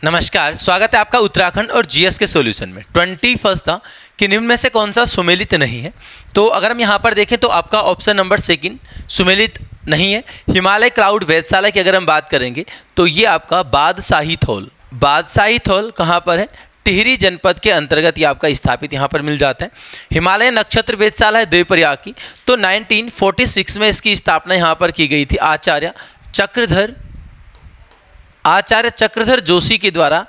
नमस्कार, स्वागत है आपका उत्तराखंड और जीएस के सॉल्यूशन में। 21 था कि निम्न में से कौन सा सुमेलित नहीं है। तो अगर हम यहाँ पर देखें तो आपका ऑप्शन नंबर सेकंड सुमेलित नहीं है। हिमालय क्लाउड वेधशाला की अगर हम बात करेंगे तो ये आपका बादशाही थौल कहाँ पर है? टिहरी जनपद के अंतर्गत ये आपका स्थापित यहाँ पर मिल जाता है। हिमालय नक्षत्र वेधशाला है देवप्रयाग की, तो 1946 में इसकी स्थापना यहाँ पर की गई थी आचार्य चक्रधर जोशी के द्वारा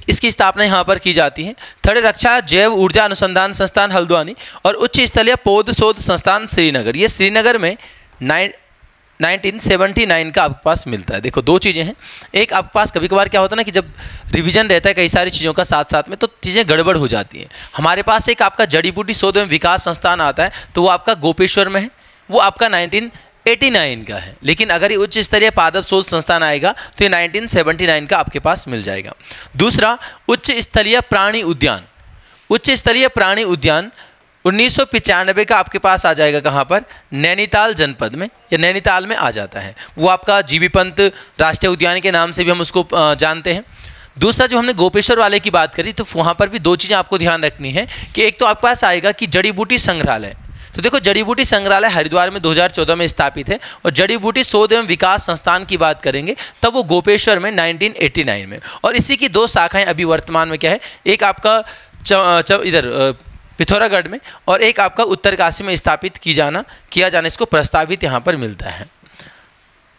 इसकी स्थापना यहाँ पर की जाती है। थर्ड, रक्षा जैव ऊर्जा अनुसंधान संस्थान हल्द्वानी और उच्च स्तरीय पौध शोध संस्थान श्रीनगर, ये श्रीनगर में 1979 का आपके पास मिलता है। देखो दो चीज़ें हैं, एक आपके पास कभी कभार क्या होता है ना कि जब रिवीजन रहता है कई सारी चीज़ों का साथ साथ में तो चीज़ें गड़बड़ हो जाती हैं। हमारे पास एक आपका जड़ी बूटी शोध एवं विकास संस्थान आता है, तो वो आपका गोपेश्वर में है, वो आपका 1989 का है। लेकिन अगर ये उच्च स्तरीय पादप शोध संस्थान आएगा तो ये 1979 का आपके पास मिल जाएगा। दूसरा, उच्च स्तरीय प्राणी उद्यान 1995 का आपके पास आ जाएगा। कहाँ पर? नैनीताल जनपद में या नैनीताल में आ जाता है। वो आपका जीबी पंत राष्ट्रीय उद्यान के नाम से भी हम उसको जानते हैं। दूसरा, जो हमने गोपेश्वर वाले की बात करी तो वहाँ पर भी दो चीज़ें आपको ध्यान रखनी है कि एक तो आपके पास आएगा कि जड़ी बूटी संग्रहालय। तो देखो जड़ी बूटी संग्रहालय हरिद्वार में 2014 में स्थापित है, और जड़ी बूटी शोध एवं विकास संस्थान की बात करेंगे तब वो गोपेश्वर में 1989 में। और इसी की दो शाखाएं अभी वर्तमान में क्या है, एक आपका इधर पिथौरागढ़ में और एक आपका उत्तरकाशी में स्थापित किया जाना इसको प्रस्तावित यहाँ पर मिलता है।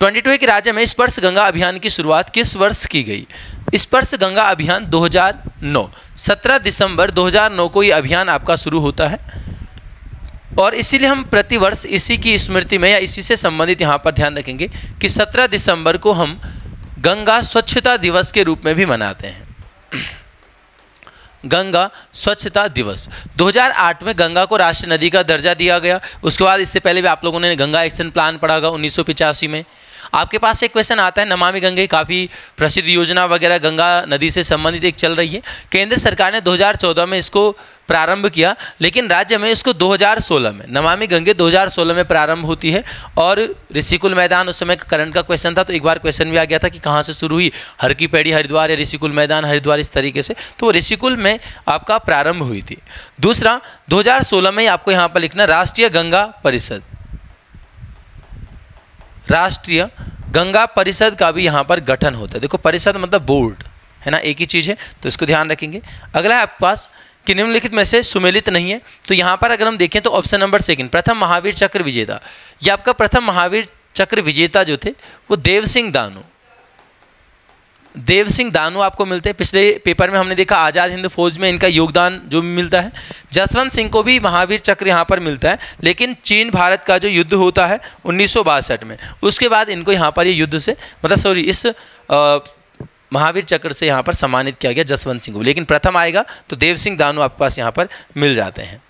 22 के राज्य में स्पर्श गंगा अभियान की शुरुआत किस वर्ष की गई? स्पर्श गंगा अभियान 2009, 17 दिसंबर 2009 को ये अभियान आपका शुरू होता है। और इसीलिए हम प्रतिवर्ष इसी की स्मृति में या इसी से संबंधित यहाँ पर ध्यान रखेंगे कि 17 दिसंबर को हम गंगा स्वच्छता दिवस के रूप में भी मनाते हैं। गंगा स्वच्छता दिवस 2008 में गंगा को राष्ट्रीय नदी का दर्जा दिया गया। उसके बाद इससे पहले भी आप लोगों ने गंगा एक्शन प्लान पढ़ा होगा 1985 में। आपके पास एक क्वेश्चन आता है, नमामि गंगे काफ़ी प्रसिद्ध योजना वगैरह गंगा नदी से संबंधित एक चल रही है। केंद्र सरकार ने 2014 में इसको प्रारंभ किया, लेकिन राज्य में इसको 2016 में नमामि गंगे 2016 में प्रारंभ होती है। और ऋषिकुल मैदान उस समय करंट का क्वेश्चन था, तो एक बार क्वेश्चन भी आ गया था कि कहाँ से शुरू हुई, हर की पैड़ी हरिद्वार या ऋषिकुल मैदान हरिद्वार, इस तरीके से। तो वो ऋषिकुल में आपका प्रारंभ हुई थी। दूसरा, 2016 में आपको यहाँ पर लिखना राष्ट्रीय गंगा परिषद का भी यहाँ पर गठन होता है। देखो परिषद मतलब बोर्ड है ना, एक ही चीज़ है, तो इसको ध्यान रखेंगे। अगला है आपके पास कि निम्नलिखित में से सुमेलित नहीं है। तो यहाँ पर अगर हम देखें तो ऑप्शन नंबर सेकंड, प्रथम महावीर चक्र विजेता, ये आपका प्रथम महावीर चक्र विजेता जो थे वो देव सिंह दानू आपको मिलते हैं। पिछले पेपर में हमने देखा आज़ाद हिंद फौज में इनका योगदान जो भी मिलता है। जसवंत सिंह को भी महावीर चक्र यहाँ पर मिलता है, लेकिन चीन भारत का जो युद्ध होता है 1962 में, उसके बाद इनको यहाँ पर ये युद्ध से इस महावीर चक्र से यहाँ पर सम्मानित किया गया जसवंत सिंह को। लेकिन प्रथम आएगा तो देव सिंह दानू आपके पास यहाँ पर मिल जाते हैं।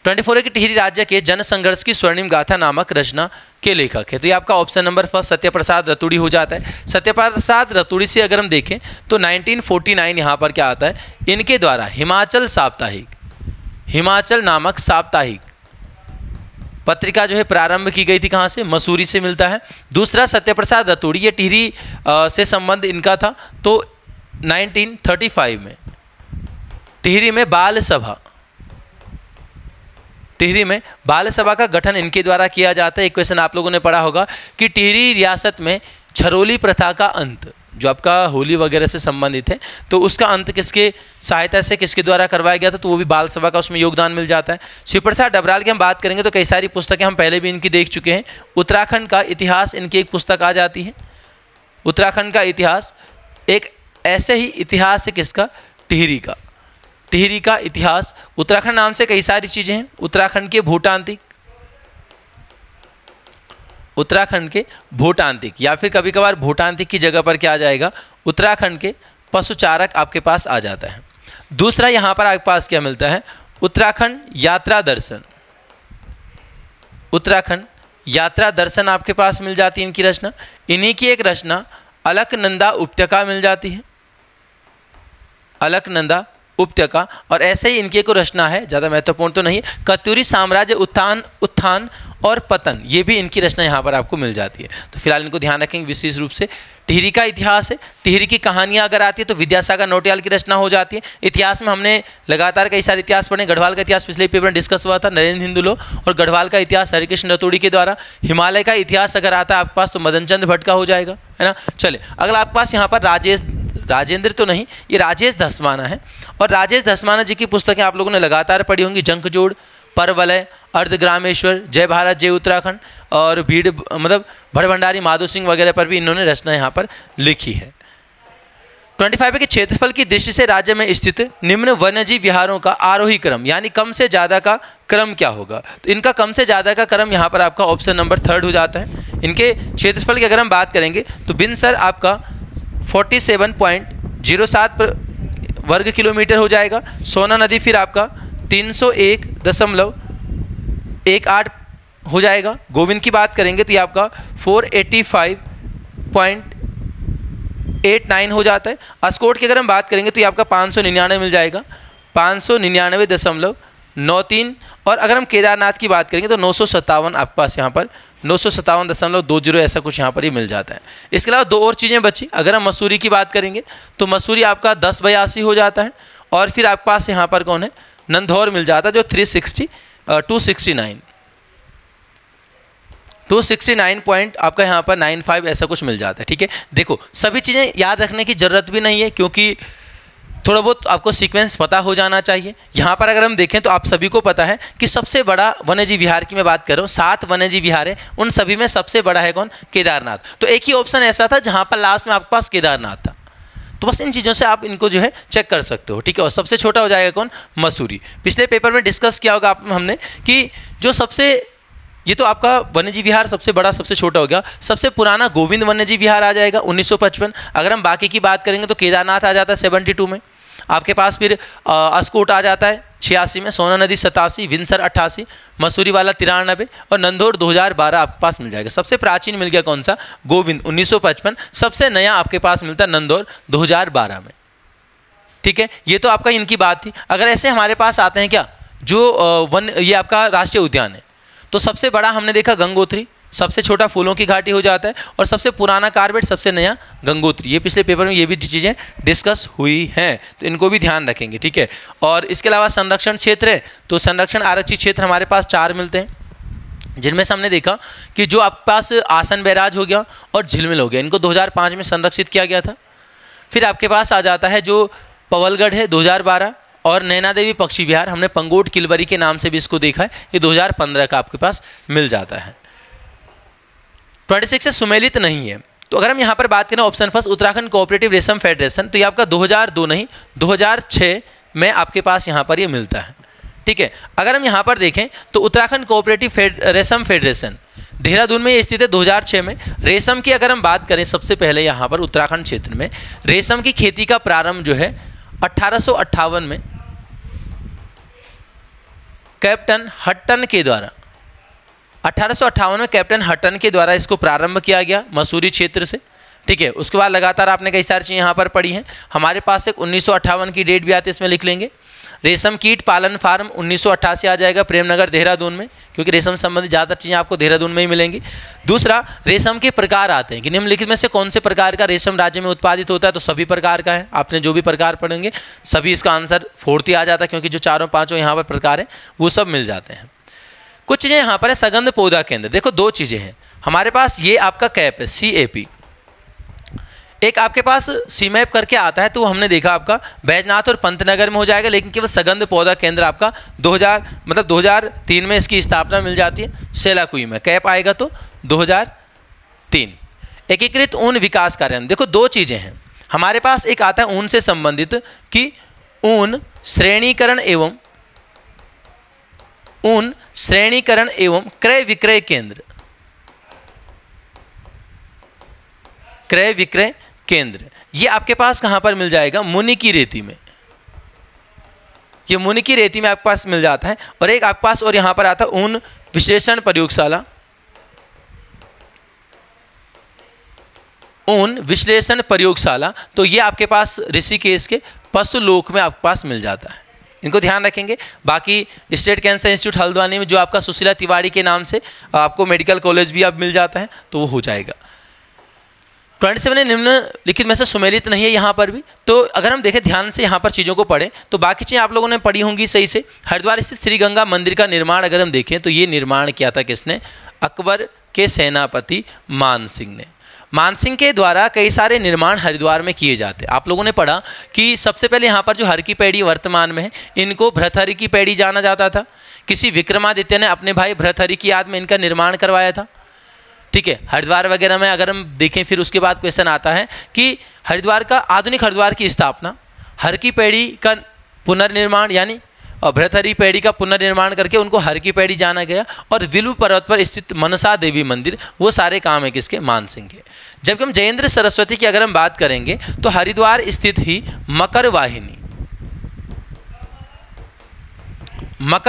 24 के टिहरी राज्य के जन संघर्ष की स्वर्णिम गाथा नामक रचना के लेखक है। तो ये आपका option number first Satyaprasad Raturi हो जाता है। सत्यप्रसाद रतूड़ी से अगर हम देखें तो 1949 यहाँ पर क्या आता है, इनके द्वारा हिमाचल नामक साप्ताहिक पत्रिका जो है प्रारंभ की गई थी। कहाँ से? मसूरी से मिलता है। दूसरा, सत्यप्रसाद रतूड़ी, ये टिहरी से संबंध इनका था, तो 1935 में टिहरी में बाल सभा का गठन इनके द्वारा किया जाता है। एक क्वेश्चन आप लोगों ने पढ़ा होगा कि टिहरी रियासत में छरोली प्रथा का अंत, जो आपका होली वगैरह से संबंधित है, तो उसका अंत किसके सहायता से किसके द्वारा करवाया गया था, तो वो भी बाल सभा का उसमें योगदान मिल जाता है। शिवप्रसाद डबराल की हम बात करेंगे तो कई सारी पुस्तकें हम पहले भी इनकी देख चुके हैं। उत्तराखंड का इतिहास इनकी एक पुस्तक आ जाती है। उत्तराखंड का इतिहास, एक ऐसे ही इतिहास है किसका? टिहरी का इतिहास। उत्तराखंड नाम से कई सारी चीज़ें हैं। उत्तराखंड के भूटांतिक या फिर कभी कभार भूटांतिक की जगह पर क्या आ जाएगा, उत्तराखंड के पशुचारक आपके पास आ जाता है। दूसरा यहाँ पर आपके पास क्या मिलता है, उत्तराखंड यात्रा दर्शन आपके पास मिल जाती है इनकी रचना। इन्हीं की एक रचना अलकनंदा उपत्यका मिल जाती है, अलकनंदा उपत्यका। और ऐसे ही इनकी एक रचना है, ज़्यादा महत्वपूर्ण तो नहीं है, कत्यूरी साम्राज्य उत्थान और पतन, ये भी इनकी रचना यहाँ पर आपको मिल जाती है। तो फिलहाल इनको ध्यान रखेंगे विशेष रूप से। टिहरी का इतिहास है, टिहरी की कहानियां अगर आती है तो विद्यासागर नौटियाल की रचना हो जाती है। इतिहास में हमने लगातार कई सारे इतिहास पढ़े, गढ़वाल का इतिहास पिछले पेपर में डिस्कस हुआ था नरेंद्र हिंदुलो, और गढ़वाल का इतिहास हरिकृष्ण रतूड़ी के द्वारा। हिमालय का इतिहास अगर आता है आपके पास तो मदनचंद भट्ट का हो जाएगा, है ना। चले अगला आपके पास यहाँ पर राजेंद्र तो नहीं, ये राजेश धस्माना है, और राजेश धस्माना जी की पुस्तकें आप लोगों ने लगातार पढ़ी होंगी, जंकजोड़, परवलय, अर्धग्रामेश्वर, जय भारत जय उत्तराखंड, और भीड़ मतलब भड़भंडारी माधो सिंह वगैरह पर भी इन्होंने रचना यहाँ पर लिखी है। 25 के क्षेत्रफल की दृष्टि से राज्य में स्थित निम्न वन्यजीव विहारों का आरोही क्रम यानी कम से ज़्यादा का क्रम क्या होगा? तो इनका कम से ज़्यादा का क्रम यहाँ पर आपका ऑप्शन नंबर 3 हो जाता है। इनके क्षेत्रफल की अगर हम बात करेंगे तो बिनसर आपका 47.07 वर्ग किलोमीटर हो जाएगा। सोना नदी फिर आपका 301.18 हो जाएगा। गोविंद की बात करेंगे तो ये आपका 485.89 हो जाता है। अस्कोट की अगर हम बात करेंगे तो ये आपका 599 मिल जाएगा, 599.93। और अगर हम केदारनाथ की बात करेंगे तो 957 आपके पास यहाँ पर 957.20 ऐसा कुछ यहाँ पर ही मिल जाता है। इसके अलावा दो और चीज़ें बची। अगर हम मसूरी की बात करेंगे तो मसूरी आपका 1082 हो जाता है, और फिर आपके पास यहाँ पर कौन है, नंदौर मिल जाता है जो 269 पॉइंट आपका यहाँ पर 95 ऐसा कुछ मिल जाता है। ठीक है, देखो सभी चीज़ें याद रखने की ज़रूरत भी नहीं है क्योंकि थोड़ा बहुत आपको सीक्वेंस पता हो जाना चाहिए। यहाँ पर अगर हम देखें तो आप सभी को पता है कि सबसे बड़ा वन्यजीव विहार की मैं बात कर रहा हूँ, 7 वन्यजीव विहार है, उन सभी में सबसे बड़ा है कौन, केदारनाथ। तो एक ही ऑप्शन ऐसा था जहाँ पर लास्ट में आपके पास केदारनाथ था। तो बस इन चीज़ों से आप इनको जो है चेक कर सकते हो। ठीक है, और सबसे छोटा हो जाएगा कौन, मसूरी। पिछले पेपर में डिस्कस किया होगा हमने कि जो सबसे, ये तो आपका वन्यजीव विहार सबसे बड़ा सबसे छोटा हो गया, सबसे पुराना गोविंद वन्यजीव विहार आ जाएगा 1955। अगर हम बाकी की बात करेंगे तो केदारनाथ आ जाता है 72 में, आपके पास फिर अस्कोट आ जाता है 86 में, सोना नदी 87, विंसर 88, मसूरी वाला 93 और नंदौर 2012 आपके पास मिल जाएगा। सबसे प्राचीन मिल गया कौन सा, गोविंद 1955। सबसे नया आपके पास मिलता है नंदौर 2012 में। ठीक है, ये तो आपका इनकी बात थी। अगर ऐसे हमारे पास आते हैं क्या, जो ये आपका राष्ट्रीय उद्यान है, तो सबसे बड़ा हमने देखा गंगोत्री, सबसे छोटा फूलों की घाटी हो जाता है, और सबसे पुराना कार्बेट, सबसे नया गंगोत्री। ये पिछले पेपर में ये भी चीज़ें डिस्कस हुई हैं, तो इनको भी ध्यान रखेंगे। ठीक है, और इसके अलावा संरक्षण क्षेत्र है तो संरक्षण आरक्षित क्षेत्र हमारे पास 4 मिलते हैं, जिनमें से हमने देखा कि जो आपके पास आसन बैराज हो गया और झिलमिल हो गया, इनको 2005 में संरक्षित किया गया था। फिर आपके पास आ जाता है जो पवलगढ़ है 2012, और नैना देवी पक्षी विहार हमने पंगोट किलवरी के नाम से भी इसको देखा है, ये 2015 का आपके पास मिल जाता है। 26 से सुमेलित नहीं है। तो अगर हम यहाँ पर बात करें ऑप्शन फर्स्ट उत्तराखंड कोऑपरेटिव रेशम फेडरेशन, तो ये आपका 2002 नहीं 2006 में आपके पास यहाँ पर ये मिलता है। ठीक है, अगर हम यहाँ पर देखें तो उत्तराखंड कोऑपरेटिव रेशम फेडरेशन देहरादून में ये स्थित है 2006 में। रेशम की अगर हम बात करें सबसे पहले यहाँ पर उत्तराखंड क्षेत्र में रेशम की खेती का प्रारंभ जो है 1858 में कैप्टन हट्टन के द्वारा 1858 में कैप्टन हट्टन के द्वारा इसको प्रारंभ किया गया मसूरी क्षेत्र से। ठीक है, उसके बाद लगातार आपने कई सारी चीज़ें यहाँ पर पढ़ी हैं। हमारे पास एक 1958 की डेट भी आती है, इसमें लिख लेंगे। रेशम कीट पालन फार्म 1988 आ जाएगा प्रेमनगर देहरादून में, क्योंकि रेशम संबंधी ज़्यादातर चीज़ें आपको देहरादून में ही मिलेंगी। दूसरा, रेशम के प्रकार आते हैं कि निम्नलिखित में से कौन से प्रकार का रेशम राज्य में उत्पादित होता है, तो सभी प्रकार का है। आपने जो भी प्रकार पढ़ेंगे सभी इसका आंसर 4 ही आ जाता है, क्योंकि जो 4-5 यहाँ पर प्रकार है वो सब मिल जाते हैं। कुछ चीज़ें यहाँ पर है सगंध पौधा केंद्र। देखो 2 चीज़ें हैं हमारे पास, ये आपका कैप है CAP, एक आपके पास सीमैप करके आता है, तो हमने देखा आपका बैजनाथ और पंतनगर में हो जाएगा, लेकिन केवल सगंध पौधा केंद्र आपका 2003 में इसकी स्थापना मिल जाती है। सेलाकुई में कैप आएगा तो 2003। एकीकृत ऊन विकास कार्यान्वयन, देखो 2 चीज़ें हैं हमारे पास। एक आता है ऊन से संबंधित कि ऊन श्रेणीकरण एवं क्रय विक्रय केंद्र, क्रय विक्रय केंद्र, ये आपके पास कहां पर मिल जाएगा, मुनि की रेती में। ये मुनि की रेती में आपके पास मिल जाता है। और एक आपके पास और यहां पर आता है ऊन विश्लेषण प्रयोगशाला, ऊन विश्लेषण प्रयोगशाला, तो ये आपके पास ऋषिकेश के पशुलोक में आपके पास मिल जाता है। इनको ध्यान रखेंगे। बाकी स्टेट कैंसर इंस्टीट्यूट हल्द्वानी में जो आपका सुशीला तिवारी के नाम से आपको मेडिकल कॉलेज भी अब मिल जाता है, तो वो हो जाएगा। 27 निम्नलिखित में से सुमेलित नहीं है यहाँ पर भी। तो अगर हम देखें ध्यान से यहाँ पर चीज़ों को पढ़ें तो बाकी चीज़ें आप लोगों ने पढ़ी होंगी सही से। हरिद्वार स्थित श्री गंगा मंदिर का निर्माण अगर हम देखें तो ये निर्माण किया था किसने? अकबर के सेनापति मान सिंह ने। मान सिंह के द्वारा कई सारे निर्माण हरिद्वार में किए जाते हैं। आप लोगों ने पढ़ा कि सबसे पहले यहाँ पर जो हर की पैड़ी वर्तमान में है, इनको भृतहरि की पैड़ी जाना जाता था। किसी विक्रमादित्य ने अपने भाई भृतहरि की याद में इनका निर्माण करवाया था। ठीक है, हरिद्वार वगैरह में अगर हम देखें फिर उसके बाद क्वेश्चन आता है कि हरिद्वार का आधुनिक हरिद्वार की स्थापना, हर की पैड़ी का पुनर्निर्माण यानी भृतहरि पैड़ी का पुनर्निर्माण करके उनको हर की पैड़ी जाना गया, और विल्व पर्वत पर स्थित मनसा देवी मंदिर, वो सारे काम है किसके? मान सिंह के। जबकि हम जयेंद्र सरस्वती की अगर हम बात करेंगे तो हरिद्वार स्थित ही मकर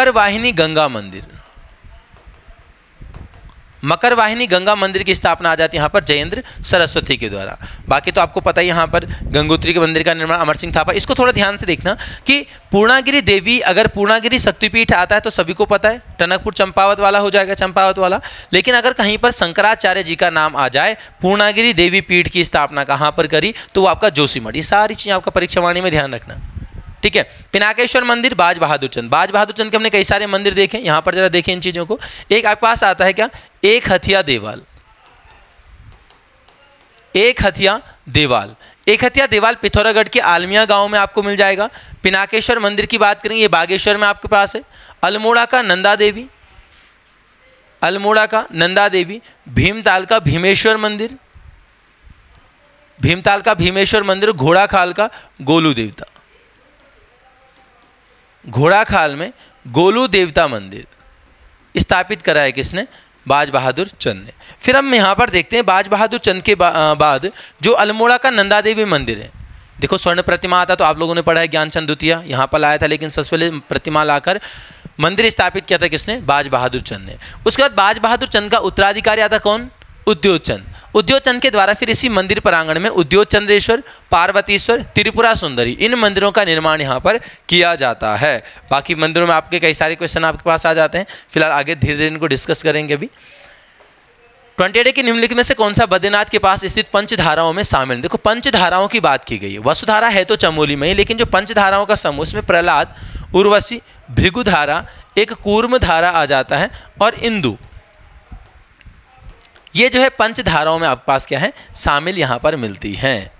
वाहिनी गंगा मंदिर, मकर वाहिनी गंगा मंदिर की स्थापना आ जाती है यहाँ पर जयेंद्र सरस्वती के द्वारा। बाकी तो आपको पता ही यहाँ पर गंगोत्री के मंदिर का निर्माण अमर सिंह थापा। इसको थोड़ा ध्यान से देखना कि पूर्णागिरि देवी, अगर पूर्णागिरि शक्तिपीठ आता है तो सभी को पता है टनकपुर चंपावत वाला हो जाएगा, चंपावत वाला। लेकिन अगर कहीं पर शंकराचार्य जी का नाम आ जाए, पूर्णागिरि देवी पीठ की स्थापना कहाँ पर करी, तो वो आपका जोशीमठ। ये सारी चीज़ें आपका परीक्षावाणी में ध्यान रखना। ठीक है, पिनाकेश्वर मंदिर बाज बहादुर चंद। बाज बहादुर चंद के हमने कई सारे मंदिर देखे, यहाँ पर जरा देखें इन चीज़ों को। एक आपके पास आता है क्या? एक हथिया देवाल। एक हथिया देवाल, एक हथिया देवाल पिथौरागढ़ के आलमिया गांव में आपको मिल जाएगा। पिनाकेश्वर मंदिर की बात करें, ये बागेश्वर में आपके पास है। अल्मोड़ा का नंदा देवी, अल्मोड़ा का नंदा देवी। भीमताल का भीमेश्वर मंदिर, भीमताल का भीमेश्वर मंदिर। घोड़ाखाल का गोलू देवता, घोड़ाखाल में गोलू देवता मंदिर स्थापित करा है किसने? बाज बहादुर चंद ने। फिर हम यहाँ पर देखते हैं बाज बहादुर चंद के बाद जो अल्मोड़ा का नंदा देवी मंदिर है। देखो स्वर्ण प्रतिमा आता तो आप लोगों ने पढ़ा है, ज्ञानचंद द्वितीय यहाँ पर लाया था, लेकिन सबसे पहले प्रतिमा लाकर मंदिर स्थापित किया था किसने? बाज बहादुर चंद ने। उसके बाद बाज बहादुर चंद का उत्तराधिकारी आता कौन? उद्योग चंद। उद्योग चंद के द्वारा फिर इसी मंदिर प्रांगण में उद्योग चंद्रेश्वर, पार्वतीश्वर, त्रिपुरा सुंदरी, इन मंदिरों का निर्माण यहाँ पर किया जाता है। बाकी मंदिरों में आपके कई सारे क्वेश्चन आपके पास आ जाते हैं। फिलहाल आगे धीरे धीरे इनको डिस्कस करेंगे। अभी 28 के निम्नलिखित में से कौन सा बद्रीनाथ के पास स्थित पंचधाराओं में शामिल? देखो पंचधाराओं की बात की गई है। वसुधारा है तो चमोली में ही, लेकिन जो पंचधाराओं का समूह, उसमें प्रहलाद, उर्वशी, भृगुधारा, एक कूर्म धारा आ जाता है और इंदु, ये जो है पंचधाराओं में आपके पास क्या है? शामिल यहाँ पर मिलती हैं।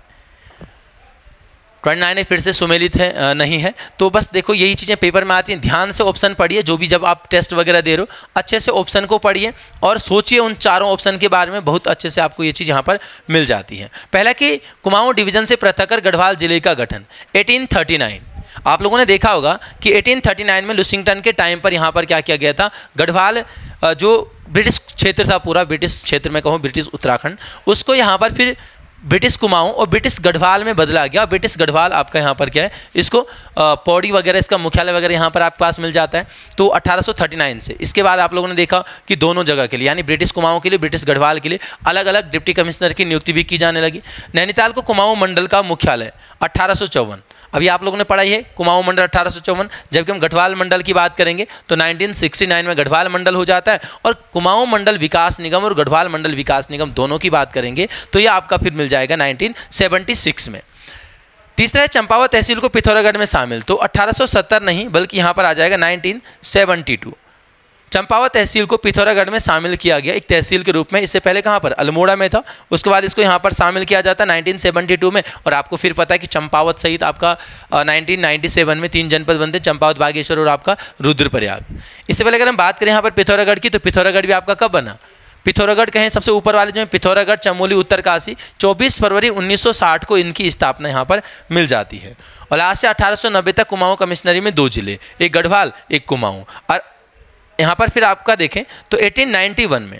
29 फिर से सुमेलित है नहीं है। तो बस देखो यही चीज़ें पेपर में आती हैं। ध्यान से ऑप्शन पढ़िए, जो भी जब आप टेस्ट वगैरह दे रहे हो अच्छे से ऑप्शन को पढ़िए और सोचिए उन चारों ऑप्शन के बारे में। बहुत अच्छे से आपको ये चीज़ यहाँ पर मिल जाती है। पहला कि कुमाऊं डिवीजन से पृथक गढ़वाल जिले का गठन 1839। आप लोगों ने देखा होगा कि 1839 में लुसिंगटन के टाइम पर यहाँ पर क्या किया गया था? गढ़वाल जो ब्रिटिश क्षेत्र था, पूरा ब्रिटिश क्षेत्र में कहूँ, ब्रिटिश उत्तराखंड, उसको यहाँ पर फिर ब्रिटिश कुमाऊं और ब्रिटिश गढ़वाल में बदला गया। ब्रिटिश गढ़वाल आपका यहाँ पर क्या है? इसको पौड़ी वगैरह, इसका मुख्यालय वगैरह यहाँ पर आपके पास मिल जाता है। तो 1839 से इसके बाद आप लोगों ने देखा कि दोनों जगह के लिए, यानी ब्रिटिश कुमाऊं के लिए, ब्रिटिश गढ़वाल के लिए अलग अलग डिप्टी कमिश्नर की नियुक्ति भी की जाने लगी। नैनीताल को कुमाऊं मंडल का मुख्यालय 1854। अभी आप लोगों ने पढ़ाई है कुमाऊं मंडल 1854। जबकि हम गढ़वाल मंडल की बात करेंगे तो 1969 में गढ़वाल मंडल हो जाता है। और कुमाऊं मंडल विकास निगम और गढ़वाल मंडल विकास निगम दोनों की बात करेंगे तो ये आपका फिर मिल जाएगा 1976 में। तीसरा है चंपावत तहसील को पिथौरागढ़ में शामिल, तो 1870 नहीं बल्कि यहाँ पर आ जाएगा 1972। चंपावत तहसील को पिथौरागढ़ में शामिल किया गया एक तहसील के रूप में। इससे पहले कहाँ पर? अल्मोड़ा में था। उसके बाद इसको यहाँ पर शामिल किया जाता है 1972 में। और आपको फिर पता है कि चंपावत सहित आपका 1997 में 3 जनपद बनते, चंपावत, बागेश्वर और आपका रुद्रप्रयाग। इससे पहले अगर हम बात करें यहाँ पर पिथौरागढ़ की, तो पिथौरागढ़ भी आपका कब बना? पिथौरागढ़ कहें सबसे ऊपर वाले जो है पिथौरागढ़, चमोली, उत्तरकाशी, 24 फरवरी 1960 को इनकी स्थापना यहाँ पर मिल जाती है। और आज से 1890 तक कुमाऊं कमिश्नरी में 2 जिले, एक गढ़वाल एक कुमाऊं। और यहाँ पर फिर आपका देखें तो 1891 में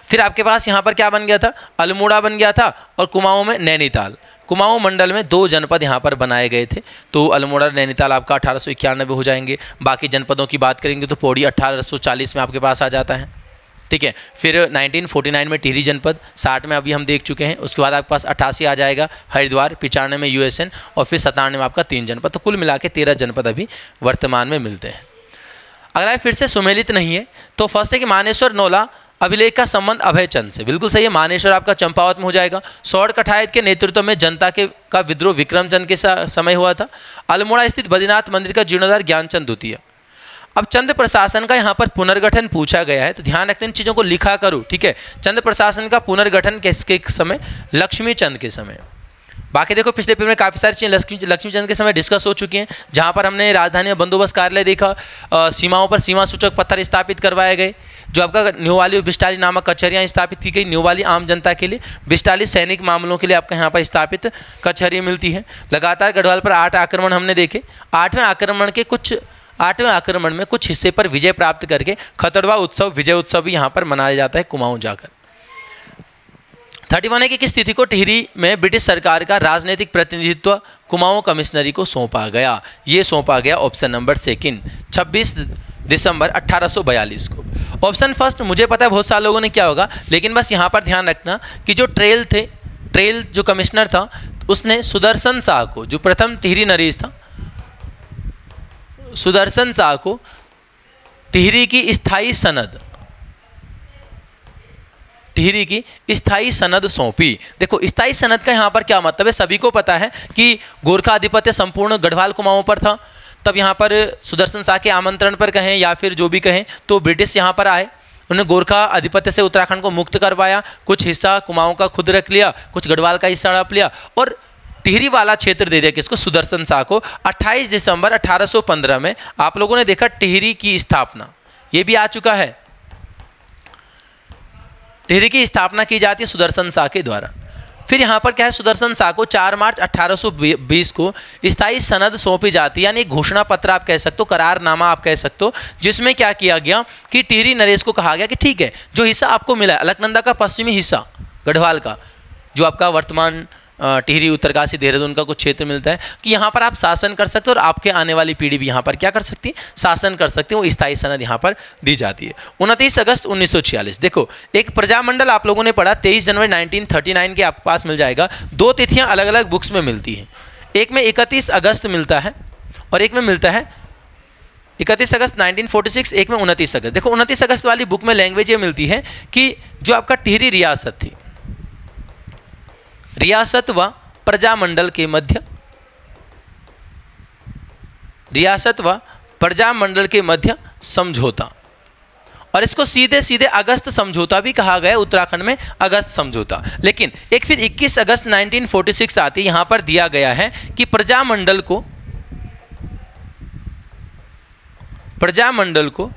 फिर आपके पास यहाँ पर क्या बन गया था? अल्मोड़ा बन गया था और कुमाऊं में नैनीताल। कुमाऊं मंडल में 2 जनपद यहाँ पर बनाए गए थे। तो अल्मोड़ा और नैनीताल आपका 1891 हो जाएंगे। बाकी जनपदों की बात करेंगे तो पौड़ी 1840 में आपके पास आ जाता है। ठीक है, फिर 1949 में टिहरी जनपद, 60 में अभी हम देख चुके हैं। उसके बाद आपके पास 88 आ जाएगा हरिद्वार, 95 में यूएसएन और फिर 97 में आपका 3 जनपद। तो कुल मिला के 13 जनपद अभी वर्तमान में मिलते हैं। अगला फिर से सुमेलित नहीं है। तो फर्स्ट है कि मानेश्वर नौला अभिलेख का संबंध अभय चंद से, बिल्कुल सही है। मानेश्वर आपका चंपावत में हो जाएगा। सौड़ कठायत के नेतृत्व में जनता का विद्रोह विक्रमचंद के समय हुआ था। अल्मोड़ा स्थित बद्रीनाथ मंदिर का जीर्णोद्धार ज्ञानचंद द्वितीय। अब चंद प्रशासन का यहाँ पर पुनर्गठन पूछा गया है, तो ध्यान रखने इन चीज़ों को लिखा करो, ठीक है। चंद प्रशासन का पुनर्गठन किसके समय? लक्ष्मी चंद के समय। बाकी देखो पिछले पेपर में काफ़ी सारी चीज़ें लक्ष्मी चंद के समय डिस्कस हो चुकी हैं, जहाँ पर हमने राजधानी में बंदोबस्त कार्यालय देखा, सीमाओं पर सीमा सूचक पत्थर स्थापित करवाए गए, जो आपका न्यूवाली और बिस्टाली नामक कचहरियाँ स्थापित की गई। न्यूवाली आम जनता के लिए, बिस्टाली सैनिक मामलों के लिए आपका यहाँ पर स्थापित कचहरी मिलती है। लगातार गढ़वाल पर 8 आक्रमण हमने देखे। 8वें आक्रमण में कुछ हिस्से पर विजय प्राप्त करके खतड़वा उत्सव, विजय उत्सव भी यहाँ पर मनाया जाता है कुमाऊं जाकर। 31 है कि किस तिथि को टिहरी में ब्रिटिश सरकार का राजनीतिक प्रतिनिधित्व कुमाऊं कमिश्नरी को सौंपा गया? ये सौंपा गया ऑप्शन नंबर सेकंड 26 दिसंबर 1842 को। ऑप्शन फर्स्ट मुझे पता है बहुत सारे लोगों ने क्या होगा, लेकिन बस यहाँ पर ध्यान रखना कि जो ट्रेल जो कमिश्नर था उसने सुदर्शन शाह को, जो प्रथम टिहरी नरेश था, सुदर्शन शाह को टिहरी की स्थायी सनद सौंपी। देखो स्थायी सनद का यहाँ पर क्या मतलब है, सभी को पता है कि गोरखा आधिपत्य संपूर्ण गढ़वाल कुमाऊं पर था। तब यहाँ पर सुदर्शन शाह के आमंत्रण पर कहें या फिर जो भी कहें, तो ब्रिटिश यहाँ पर आए, उन्होंने गोरखा आधिपत्य से उत्तराखंड को मुक्त करवाया, कुछ हिस्सा कुमाऊं का खुद रख लिया, कुछ गढ़वाल का हिस्सा हड़प लिया और टिहरी वाला क्षेत्र दे दिया किसको? सुदर्शन शाह को। 28 दिसंबर 1815 में आप लोगों ने देखा टिहरी की स्थापना, ये भी आ चुका है। टिहरी की स्थापना की जाती है सुदर्शन शाह के द्वारा। फिर यहाँ पर क्या है, सुदर्शन शाह को 4 मार्च 1820 को स्थायी सनद सौंपी जाती है, यानी घोषणा पत्र आप कह सकते हो, करारनामा आप कह सकते हो, जिसमें क्या किया गया कि टिहरी नरेश को कहा गया कि ठीक है, जो हिस्सा आपको मिला है अलकनंदा का पश्चिमी हिस्सा गढ़वाल का, जो आपका वर्तमान टिहरी, उत्तरकाशी, देहरादून का कुछ क्षेत्र मिलता है, कि यहाँ पर आप शासन कर सकते हो और आपके आने वाली पीढ़ी भी यहाँ पर क्या कर सकती है? शासन कर सकते हैं। वो स्थायी सनद यहाँ पर दी जाती है। 29 अगस्त 1946 देखो एक प्रजामंडल आप लोगों ने पढ़ा, 23 जनवरी 1939 के आपके पास मिल जाएगा। 2 तिथियाँ अलग अलग बुक्स में मिलती हैं, एक में 31 अगस्त मिलता है और एक में मिलता है 31 अगस्त 1946, एक में 29 अगस्त। देखो 29 अगस्त वाली बुक में लैंग्वेज ये मिलती है कि जो आपका टिहरी रियासत थी, रियासत व प्रजामंडल के मध्य समझौता, और इसको सीधे सीधे अगस्त समझौता भी कहा गया उत्तराखंड में, अगस्त समझौता। लेकिन एक फिर 21 अगस्त 1946 आती, यहां पर दिया गया है कि प्रजामंडल को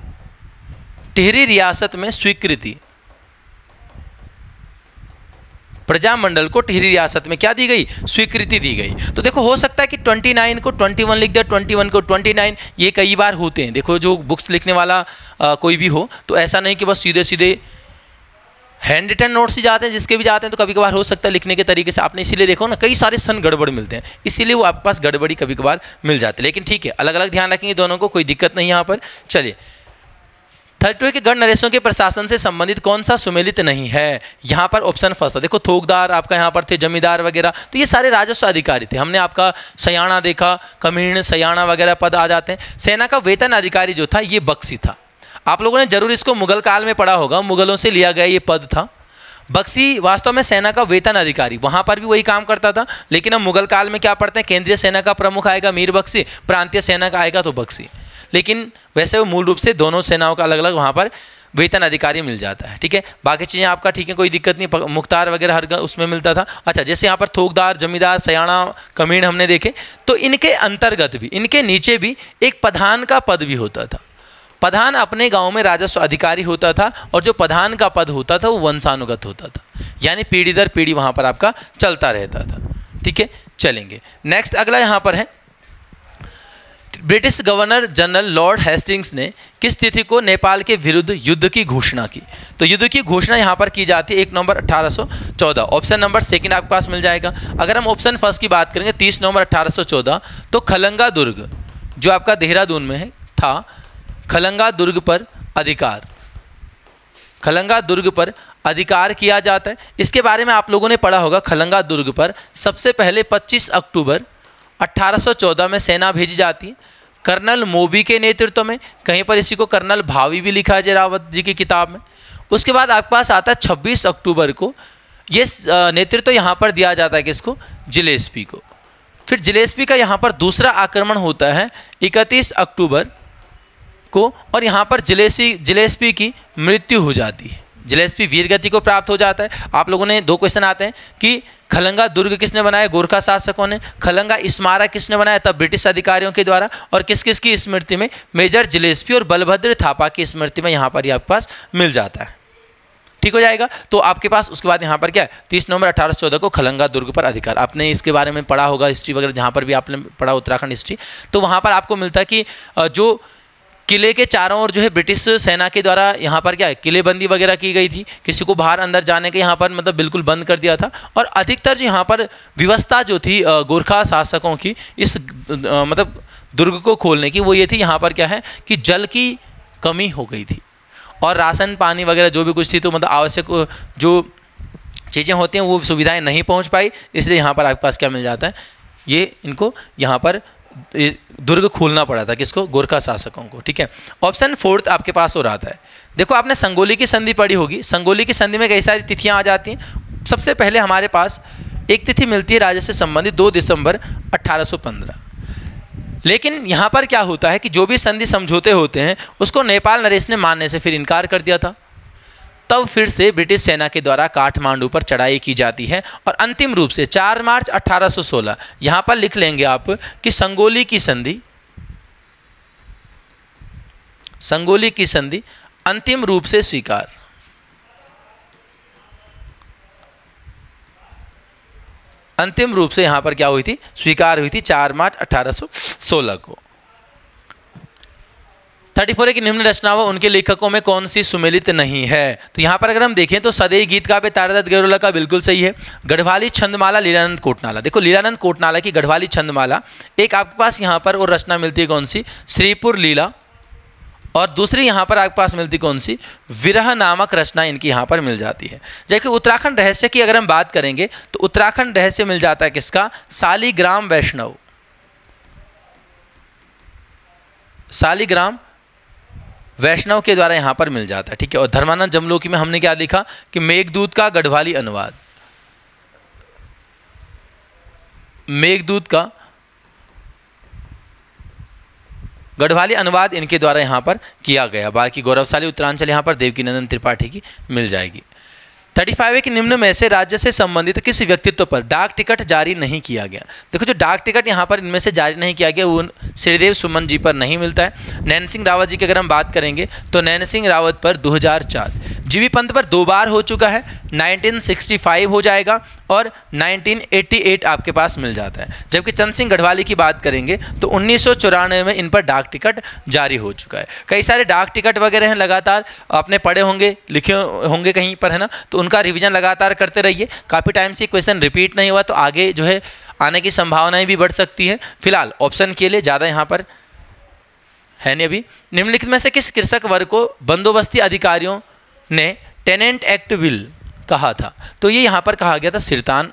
टिहरी रियासत में स्वीकृति, प्रजामंडल को टिहरी रियासत में क्या दी गई? स्वीकृति दी गई। तो देखो हो सकता है कि 29 को 21 लिख दिया, 21 को 29, ये कई बार होते हैं। देखो जो बुक्स लिखने वाला कोई भी हो, तो ऐसा नहीं कि बस सीधे सीधे हैंड रिटन नोट्स ही जाते हैं, जिसके भी जाते हैं, तो कभी कभार हो सकता है लिखने के तरीके से आपने, इसीलिए देखो ना कई सारे सन गड़बड़ मिलते हैं, इसीलिए वो आपके पास गड़बड़ी कभी कभार मिल जाती है। लेकिन ठीक है, अलग अलग ध्यान रखेंगे दोनों को, कोई दिक्कत नहीं यहाँ पर। चलिए 32 के गढ़ नरेशों के प्रशासन से संबंधित कौन सा सुमेलित नहीं है? यहाँ पर ऑप्शन फर्स्ट था। देखो थोकदार आपका यहाँ पर थे, जमींदार वगैरह, तो ये सारे राजस्व अधिकारी थे। हमने आपका सयाना देखा, कमीण, सयाना वगैरह पद आ जाते हैं। सेना का वेतन अधिकारी जो था ये बख्शी था। आप लोगों ने जरूर इसको मुगल काल में पढ़ा होगा, मुगलों से लिया गया ये पद था। बख्शी वास्तव में सेना का वेतन अधिकारी, वहाँ पर भी वही काम करता था, लेकिन हम मुगल काल में क्या पढ़ते हैं, केंद्रीय सेना का प्रमुख आएगा मीर बख्शी, प्रांतीय सेना का आएगा तो बख्शी। लेकिन वैसे वो मूल रूप से दोनों सेनाओं का अलग अलग वहाँ पर वेतन अधिकारी मिल जाता है। ठीक है, बाकी चीज़ें आपका ठीक है, कोई दिक्कत नहीं, मुख्तार वगैरह हर उसमें मिलता था। अच्छा, जैसे यहाँ पर थोकदार, जमींदार, सयाना, कमीण हमने देखे, तो इनके अंतर्गत भी, इनके नीचे भी एक प्रधान का पद भी होता था। प्रधान अपने गांव में राजस्व अधिकारी होता था, और जो प्रधान का पद होता था वो वंशानुगत होता था, यानी पीढ़ी दर पीढ़ी वहाँ पर आपका चलता रहता था। ठीक है, चलेंगे नेक्स्ट। अगला यहाँ पर है, British governor general Lord Hastings ने किस तिथि को नेपाल के विरुद्ध युद्ध की घोषणा की? तो युद्ध की घोषणा यहाँ पर की जाती है 1 नवंबर 1814। ऑप्शन नंबर सेकंड आपके पास मिल जाएगा। अगर हम ऑप्शन फर्स्ट की बात करेंगे 30 नवंबर 1814, तो खलंगा दुर्ग जो आपका देहरादून में है था, खलंगा दुर्ग पर अधिकार किया जाता है। इसके बारे में आप लोगों ने पढ़ा होगा। खलंगा दुर्ग पर सबसे पहले 25 अक्टूबर 1814 में सेना भेजी जाती है, कर्नल मोबी के नेतृत्व में। कहीं पर इसी को कर्नल भावी भी लिखा है जयरावत जी की किताब में। उसके बाद आपके पास आता है 26 अक्टूबर को, ये नेतृत्व यहाँ पर दिया जाता है किसको, जिलेस्पी को। फिर जिलेस्पी का यहाँ पर दूसरा आक्रमण होता है 31 अक्टूबर को, और यहाँ पर जिलेस्पी की मृत्यु हो जाती है। जिलेस्पी वीरगति को प्राप्त हो जाता है। आप लोगों ने 2 क्वेश्चन आते हैं कि खलंगा दुर्ग किसने बनाया, गोरखा शासकों ने। खलंगा स्मारक किसने बनाया, तब ब्रिटिश अधिकारियों के द्वारा। और किस किस की स्मृति में, मेजर जिलेस्पी और बलभद्र थापा की स्मृति में यहाँ पर आपके पास मिल जाता है। ठीक हो जाएगा। तो आपके पास उसके बाद यहाँ पर क्या है, 30 नवंबर 1814 को खलंगा दुर्ग पर अधिकार। आपने इसके बारे में पढ़ा होगा हिस्ट्री वगैरह, जहाँ पर भी आपने पढ़ा उत्तराखंड हिस्ट्री, तो वहाँ पर आपको मिलता है कि जो किले के चारों ओर जो है ब्रिटिश सेना के द्वारा यहाँ पर क्या है, किलेबंदी वगैरह की गई थी। किसी को बाहर अंदर जाने के यहाँ पर मतलब बिल्कुल बंद कर दिया था। और अधिकतर जो यहाँ पर व्यवस्था जो थी गोरखा शासकों की इस मतलब दुर्ग को खोलने की, वो ये थी यहाँ पर क्या है कि जल की कमी हो गई थी और राशन पानी वगैरह जो भी कुछ थी, तो मतलब आवश्यक जो चीज़ें होती हैं वो सुविधाएं नहीं पहुंच पाई। इसलिए यहाँ पर आपके पास क्या मिल जाता है, ये इनको यहाँ पर दुर्ग खोलना पड़ा था, किसको, गोरखा शासकों को। ठीक है। ऑप्शन 4 आपके पास और आता है। देखो आपने संगोली की संधि पढ़ी होगी। संगोली की संधि में कई सारी तिथियां आ जाती हैं। सबसे पहले हमारे पास एक तिथि मिलती है राज्य से संबंधित 2 दिसंबर 1815। लेकिन यहाँ पर क्या होता है कि जो भी संधि समझौते होते हैं उसको नेपाल नरेश ने मानने से फिर इनकार कर दिया था। तब फिर से ब्रिटिश सेना के द्वारा काठमांडू पर चढ़ाई की जाती है और अंतिम रूप से 4 मार्च 1816 यहाँ पर लिख लेंगे आप कि संगोली की संधि अंतिम रूप से स्वीकार। अंतिम रूप से यहाँ पर क्या हुई थी, स्वीकार हुई थी 4 मार्च 1816 को। 34 की निम्न रचनाओं उनके लेखकों में कौन सी सुमेलित नहीं है। तो यहाँ पर अगर हम देखें तो सदैव गीत काव्य तारादत्त गैरोला का बिल्कुल सही है। गढ़वाली छंदमाला लीलानंद कोटनाला, देखो लीलानंद कोटनाला की गढ़वाली छंदमाला, एक आपके पास यहाँ पर और रचना मिलती है कौन सी, श्रीपुर लीला, और दूसरी यहाँ पर आपके पास मिलती कौन सी, विरह नामक रचना इनकी यहाँ पर मिल जाती है। जबकि उत्तराखंड रहस्य की अगर हम बात करेंगे तो उत्तराखंड रहस्य मिल जाता है किसका, शालिग्राम वैष्णव। शालिग्राम वैष्णव के द्वारा यहाँ पर मिल जाता है। ठीक है। और धर्मानंद जमलोकी में हमने क्या लिखा कि मेघदूत का गढ़वाली अनुवाद, मेघदूत का गढ़वाली अनुवाद इनके द्वारा यहाँ पर किया गया। बाकी गौरवशाली उत्तरांचल यहाँ पर देवकीनंदन त्रिपाठी की मिल जाएगी। 35 के निम्न में से राज्य से संबंधित किस व्यक्तित्व पर डाक टिकट जारी नहीं किया गया। देखो जो डाक टिकट यहाँ पर इनमें से जारी नहीं किया गया वो श्रीदेव सुमन जी पर नहीं मिलता है। नैन सिंह रावत जी की अगर हम बात करेंगे तो नैन सिंह रावत पर 2004, जीबी पंत पर 2 बार हो चुका है, 1965 हो जाएगा और 1988 आपके पास मिल जाता है। जबकि चंद सिंह गढ़वाली की बात करेंगे तो 1994 में इन पर डाक टिकट जारी हो चुका है। कई सारे डाक टिकट वगैरह हैं, लगातार आपने पढ़े होंगे, लिखे होंगे कहीं पर, है ना, तो उनका रिवीजन लगातार करते रहिए। काफ़ी टाइम से क्वेश्चन रिपीट नहीं हुआ तो आगे जो है आने की संभावनाएं भी बढ़ सकती है। फिलहाल ऑप्शन के लिए ज़्यादा यहाँ पर है नहीं। अभी निम्नलिखित में से किस कृषक वर्ग को बंदोबस्ती अधिकारियों ने टेनेंट एक्ट विल कहा था। तो ये यहाँ पर कहा गया था सिरतान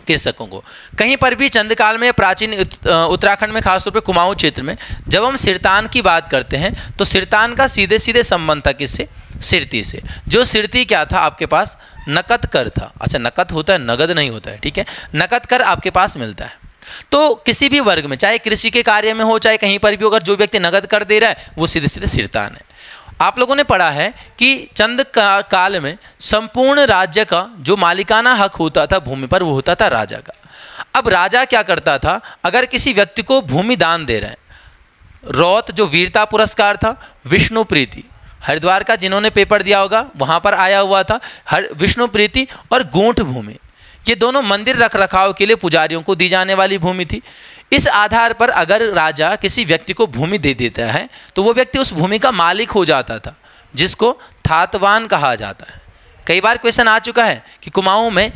कृषकों को। कहीं पर भी चंद्रकाल में, प्राचीन उत्तराखंड में खासतौर पर कुमाऊं क्षेत्र में जब हम सिरतान की बात करते हैं तो सिरतान का सीधे सीधे संबंध था किससे, सिरती से। जो सिरती क्या था आपके पास, नकद कर था। अच्छा, नकद होता है, नगद नहीं होता है। ठीक है, नकद कर आपके पास मिलता है। तो किसी भी वर्ग में, चाहे कृषि के कार्य में हो चाहे कहीं पर भी, अगर जो व्यक्ति नगद कर दे रहा है वो सीधे सीधे सिरतान है। आप लोगों ने पढ़ा है कि चंद काल में संपूर्ण राज्य का जो मालिकाना हक होता था भूमि पर वो होता था राजा का। अब राजा क्या करता था, अगर किसी व्यक्ति को भूमि दान दे रहे हैं, रौत जो वीरता पुरस्कार था, विष्णु प्रीति, हरिद्वार का जिन्होंने पेपर दिया होगा वहाँ पर आया हुआ था, विष्णु प्रीति और गूंठ भूमि, ये दोनों मंदिर रख रखाव के लिए पुजारियों को दी जाने वाली भूमि थी। इस आधार पर अगर राजा किसी व्यक्ति को भूमि दे देता है तो वो व्यक्ति उस भूमि का मालिक हो जाता था, जिसको थातवान कहा जाता है। कई बार क्वेश्चन आ चुका है कि कुमाऊं में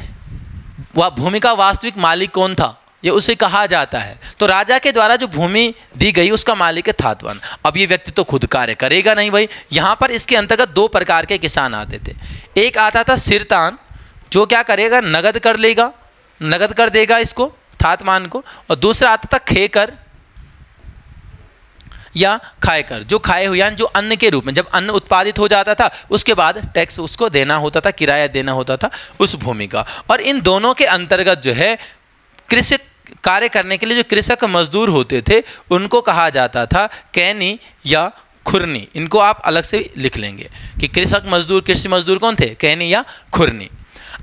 वह भूमि का वास्तविक मालिक कौन था, ये उसे कहा जाता है। तो राजा के द्वारा जो भूमि दी गई उसका मालिक है थातवान। अब ये व्यक्ति तो खुद कार्य करेगा नहीं भाई। यहाँ पर इसके अंतर्गत 2 प्रकार के किसान आते थे। एक आता था सिरतान, जो क्या करेगा, नगद कर लेगा, नगद कर देगा इसको थातवान को, और दूसरा आता था खेकर। या खाए कर, जो खाए हुए यानी जो अन्न के रूप में, जब अन्न उत्पादित हो जाता था उसके बाद टैक्स उसको देना होता था, किराया देना होता था उस भूमि का। और इन दोनों के अंतर्गत जो है कृषि कार्य करने के लिए जो कृषक मजदूर होते थे उनको कहा जाता था कैनी या खुरनी। इनको आप अलग से लिख लेंगे कि कृषक मजदूर, कृषि मजदूर कौन थे, कैनी या खुरनी।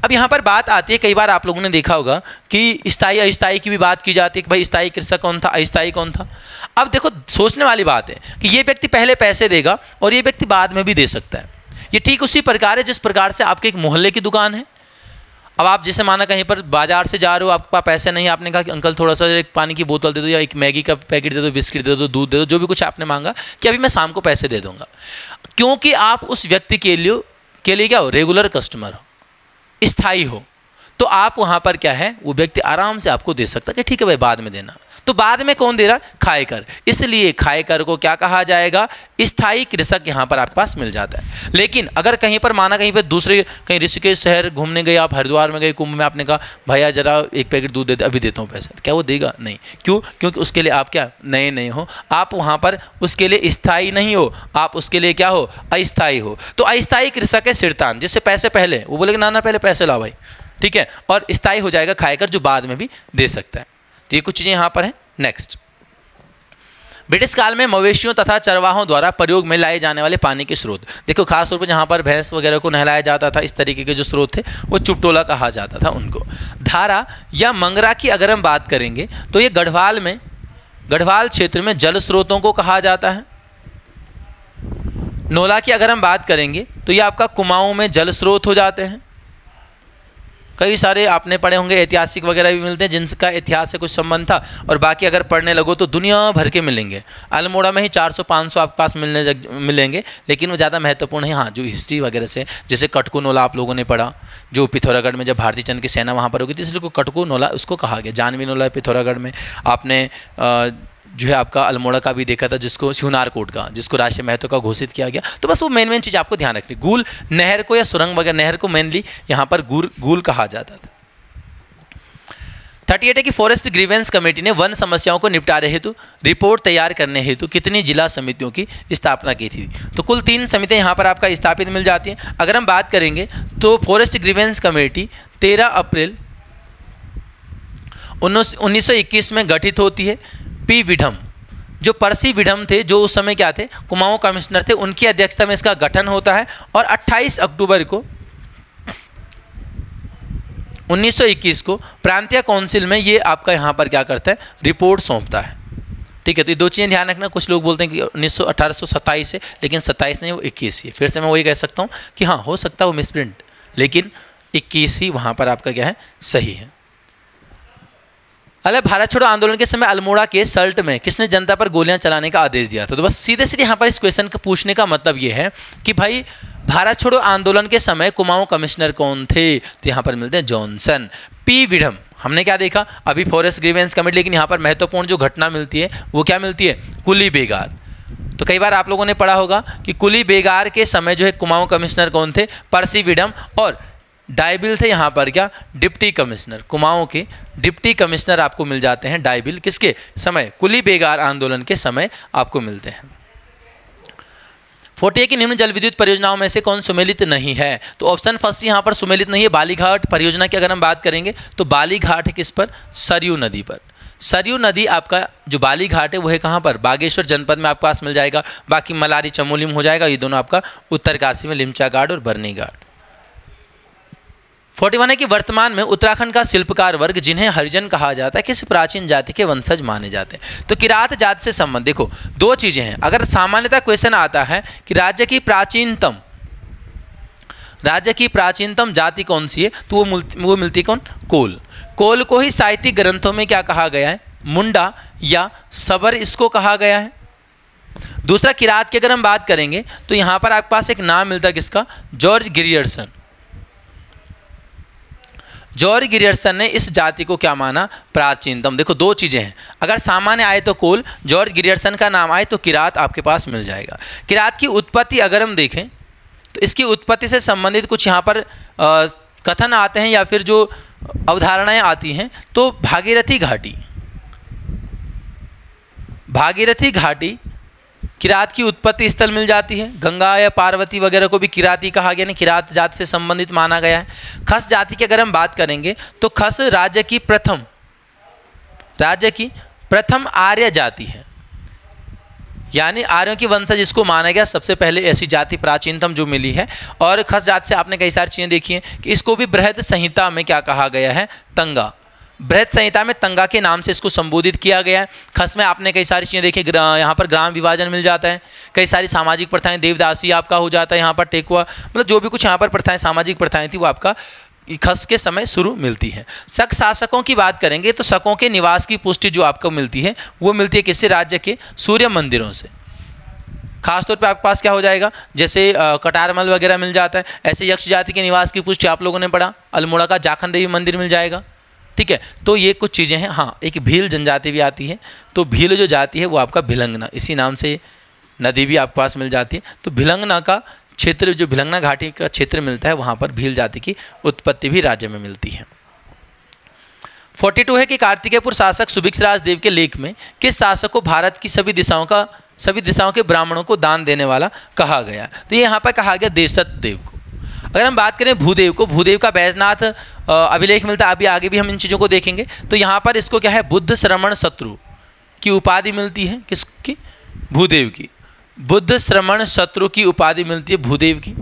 अब यहाँ पर बात आती है, कई बार आप लोगों ने देखा होगा कि स्थायी अस्थायी की भी बात की जाती है कि भाई स्थायी कृषक कौन था, अस्थायी कौन था। अब देखो सोचने वाली बात है कि ये व्यक्ति पहले पैसे देगा और ये व्यक्ति बाद में भी दे सकता है। ये ठीक उसी प्रकार है जिस प्रकार से आपके एक मोहल्ले की दुकान है। अब आप जैसे माना कहीं पर बाजार से जा रहे हो, आपके पास पैसे नहीं, आपने कहा कि अंकल थोड़ा सा एक पानी की बोतल दे दो या एक मैगी का पैकेट दे दो, बिस्किट दे दो, दूध दे दो, जो भी कुछ आपने मांगा कि अभी मैं शाम को पैसे दे दूंगा, क्योंकि आप उस व्यक्ति के लिए क्या हो, रेगुलर कस्टमर हो, स्थायी हो, तो आप वहाँ पर क्या है, वो व्यक्ति आराम से आपको दे सकता है कि ठीक है भाई बाद में देना। तो बाद में कौन दे रहा, खाए कर, इसलिए खाए कर को क्या कहा जाएगा, स्थायी कृषक यहाँ पर आपके पास मिल जाता है। लेकिन अगर कहीं पर माना कहीं पर दूसरे कहीं ऋषिकेश शहर घूमने गए, आप हरिद्वार में गए, कुंभ में, आपने कहा भैया जरा एक पैकेट दूध दे दे, अभी देता हूँ पैसा, क्या वो देगा, नहीं। क्यों, क्योंकि उसके लिए आप क्या नए नहीं हो, आप वहाँ पर उसके लिए स्थायी नहीं हो, आप उसके लिए क्या हो, अस्थायी हो। तो अस्थायी कृषक है सिरतान, जिससे पैसे पहले वो बोलेगा ना ना पहले पैसे लाओ भाई, ठीक है, और स्थायी हो जाएगा खाए कर, जो बाद में भी दे सकता है। तो ये कुछ चीज़ें यहाँ पर हैं। नेक्स्ट, ब्रिटिश काल में मवेशियों तथा चरवाहों द्वारा प्रयोग में लाए जाने वाले पानी के स्रोत, देखो खासतौर पर जहाँ पर भैंस वगैरह को नहलाया जाता था, इस तरीके के जो स्रोत थे वो चुपटोला कहा जाता था उनको। धारा या मंगरा की अगर हम बात करेंगे तो ये गढ़वाल क्षेत्र में जल स्रोतों को कहा जाता है। नोला की अगर हम बात करेंगे तो ये आपका कुमाऊं में जल स्रोत हो जाते हैं। कई सारे आपने पढ़े होंगे, ऐतिहासिक वगैरह भी मिलते हैं जिनका इतिहास से कुछ संबंध था, और बाकी अगर पढ़ने लगो तो दुनिया भर के मिलेंगे। अल्मोड़ा में ही 400-500 आपके पास मिलेंगे, लेकिन वो ज़्यादा महत्वपूर्ण है हाँ जो हिस्ट्री वगैरह से, जैसे कटकू नोला आप लोगों ने पढ़ा, जो पिथौरागढ़ में जब भारतीय चंद की सेना वहाँ पर होगी थी, इसलिए कटकू नोला उसको कहा गया। जानवी नोला पिथौरागढ़ में आपने जो है आपका अल्मोड़ा का भी देखा था, जिसको शिवनार कोट का, जिसको राष्ट्रीय महत्व का घोषित किया गया। तो बस वो मेन चीज़ आपको ध्यान रखनी। गूल नहर को या सुरंग वगैरह, नहर को मेनली यहाँ पर गूल कहा जाता था। 38 है कि फॉरेस्ट ग्रीवेंस कमेटी ने वन समस्याओं को निपटारे हेतु रिपोर्ट तैयार करने हेतु कितनी जिला समितियों की स्थापना की थी। तो कुल 3 समितियां यहाँ पर आपका स्थापित मिल जाती हैं। अगर हम बात करेंगे तो फॉरेस्ट ग्रीवेंस कमेटी 13 अप्रैल 1921 में गठित होती है। पी विडम, जो परसी विडम थे, जो उस समय क्या थे, कुमाऊं कमिश्नर थे, उनकी अध्यक्षता में इसका गठन होता है। और 28 अक्टूबर को 1921 को प्रांतीय काउंसिल में ये आपका यहाँ पर क्या करता है, रिपोर्ट सौंपता है। ठीक है, तो ये 2 चीज़ें ध्यान रखना। कुछ लोग बोलते हैं कि 1827 है, लेकिन 27 नहीं, वो 21 ही है। फिर से मैं वही कह सकता हूँ कि हाँ हो सकता है वो मिसप्रिंट, लेकिन 21 ही वहाँ पर आपका क्या है, सही है। अरे भारत छोड़ो आंदोलन के समय अल्मोड़ा के सल्ट में किसने जनता पर गोलियां चलाने का आदेश दिया था। तो बस सीधे सीधे यहाँ पर इस क्वेश्चन का पूछने का मतलब ये है कि भाई भारत छोड़ो आंदोलन के समय कुमाऊं कमिश्नर कौन थे, तो यहाँ पर मिलते हैं जॉनसन। पी विडम, हमने क्या देखा अभी फॉरेस्ट ग्रीवेंस कमेटी, लेकिन यहाँ पर महत्वपूर्ण जो घटना मिलती है वो क्या मिलती है, कुली बेगार। तो कई बार आप लोगों ने पढ़ा होगा कि कुली बेगार के समय जो है कुमाऊं कमिश्नर कौन थे, परसी विडम, और डायबिल थे यहाँ पर क्या, डिप्टी कमिश्नर। कुमाऊं के डिप्टी कमिश्नर आपको मिल जाते हैं डायबिल, किसके समय, कुली बेगार आंदोलन के समय आपको मिलते हैं। 40 की निम्न जल विद्युत परियोजनाओं में से कौन सुमेलित नहीं है। तो ऑप्शन फर्स्ट यहाँ पर सुमेलित नहीं है। बालीघाट परियोजना की अगर हम बात करेंगे तो बालीघाट है किस पर, सरयू नदी पर। सरयू नदी आपका जो बालीघाट है वो है कहाँ पर, बागेश्वर जनपद में आपके पास मिल जाएगा। बाकी मलारी चमोली में हो जाएगा, ये दोनों आपका उत्तरकाशी में लिमचा घाट और बरनी घाट। 41 है कि वर्तमान में उत्तराखंड का शिल्पकार वर्ग जिन्हें हरिजन कहा जाता है किस प्राचीन जाति के वंशज माने जाते हैं। तो किरात जाति से संबंध, देखो 2 चीजें हैं। अगर सामान्यतः क्वेश्चन आता है कि राज्य की प्राचीनतम जाति कौन सी है, तो वो मिलती है कौन, कोल। कोल को ही साहित्यिक ग्रंथों में क्या कहा गया है, मुंडा या सबर इसको कहा गया है। दूसरा, किरात की अगर हम बात करेंगे तो यहाँ पर आपके पास एक नाम मिलता है किसका, जॉर्ज ग्रियर्सन। जॉर्ज ग्रियर्सन ने इस जाति को क्या माना, प्राचीनतम। देखो 2 चीज़ें हैं, अगर सामान्य आए तो कोल, जॉर्ज ग्रियर्सन का नाम आए तो किरात आपके पास मिल जाएगा। किरात की उत्पत्ति अगर हम देखें तो इसकी उत्पत्ति से संबंधित कुछ यहाँ पर कथन आते हैं या फिर जो अवधारणाएं आती हैं। तो भागीरथी घाटी किरात की उत्पत्ति स्थल मिल जाती है। गंगा या पार्वती वगैरह को भी किराती कहा गया, नहीं किरात जाति से संबंधित माना गया है। खस जाति की अगर हम बात करेंगे तो खस राज्य की प्रथम आर्य जाति है, यानी आर्यों की वंशज इसको माना गया सबसे पहले ऐसी जाति प्राचीनतम जो मिली है। और खस जाति से आपने कई सारी चीज़ें देखी हैं कि इसको भी बृहद संहिता में क्या कहा गया है, तंगा। बृहद संहिता में तंगा के नाम से इसको संबोधित किया गया है। खस में आपने कई सारी चीज़ें देखी, यहाँ पर ग्राम विभाजन मिल जाता है, कई सारी सामाजिक प्रथाएं, देवदासी आपका हो जाता है, यहाँ पर टेकुआ, मतलब जो भी कुछ यहाँ पर प्रथाएं, सामाजिक प्रथाएं थी वो आपका खस के समय शुरू मिलती है। शक शासकों की बात करेंगे तो शकों के निवास की पुष्टि जो आपको मिलती है वो मिलती है किससे, राज्य के सूर्य मंदिरों से। खासतौर पे आपके पास क्या हो जाएगा, जैसे कटारमल वगैरह मिल जाता है। ऐसे यक्ष जाति के निवास की पुष्टि आप लोगों ने पढ़ा, अल्मोड़ा का जाखन देवी मंदिर मिल जाएगा, ठीक है। तो ये कुछ चीज़ें हैं। हाँ, एक भील जनजाति भी आती है, तो भील जो जाति है वो आपका भिलंगना, इसी नाम से नदी भी आपके पास मिल जाती है। तो भिलंगना का क्षेत्र, जो भिलंगना घाटी का क्षेत्र मिलता है, वहाँ पर भील जाति की उत्पत्ति भी राज्य में मिलती है। 42 है कि कार्तिकेयपुर शासक सुभिक्षराज देव के लेख में किस शासक को भारत की सभी दिशाओं के ब्राह्मणों को दान देने वाला कहा गया। तो ये यहाँ पर कहा गया देशत देव को। अगर हम बात करें भूदेव को, भूदेव का बैजनाथ अभिलेख मिलता है, अभी आगे भी हम इन चीज़ों को देखेंगे। तो यहाँ पर इसको क्या है, बुद्ध श्रमण शत्रु की उपाधि मिलती है, किसकी, भूदेव की। बुद्ध श्रमण शत्रु की उपाधि मिलती है भूदेव की,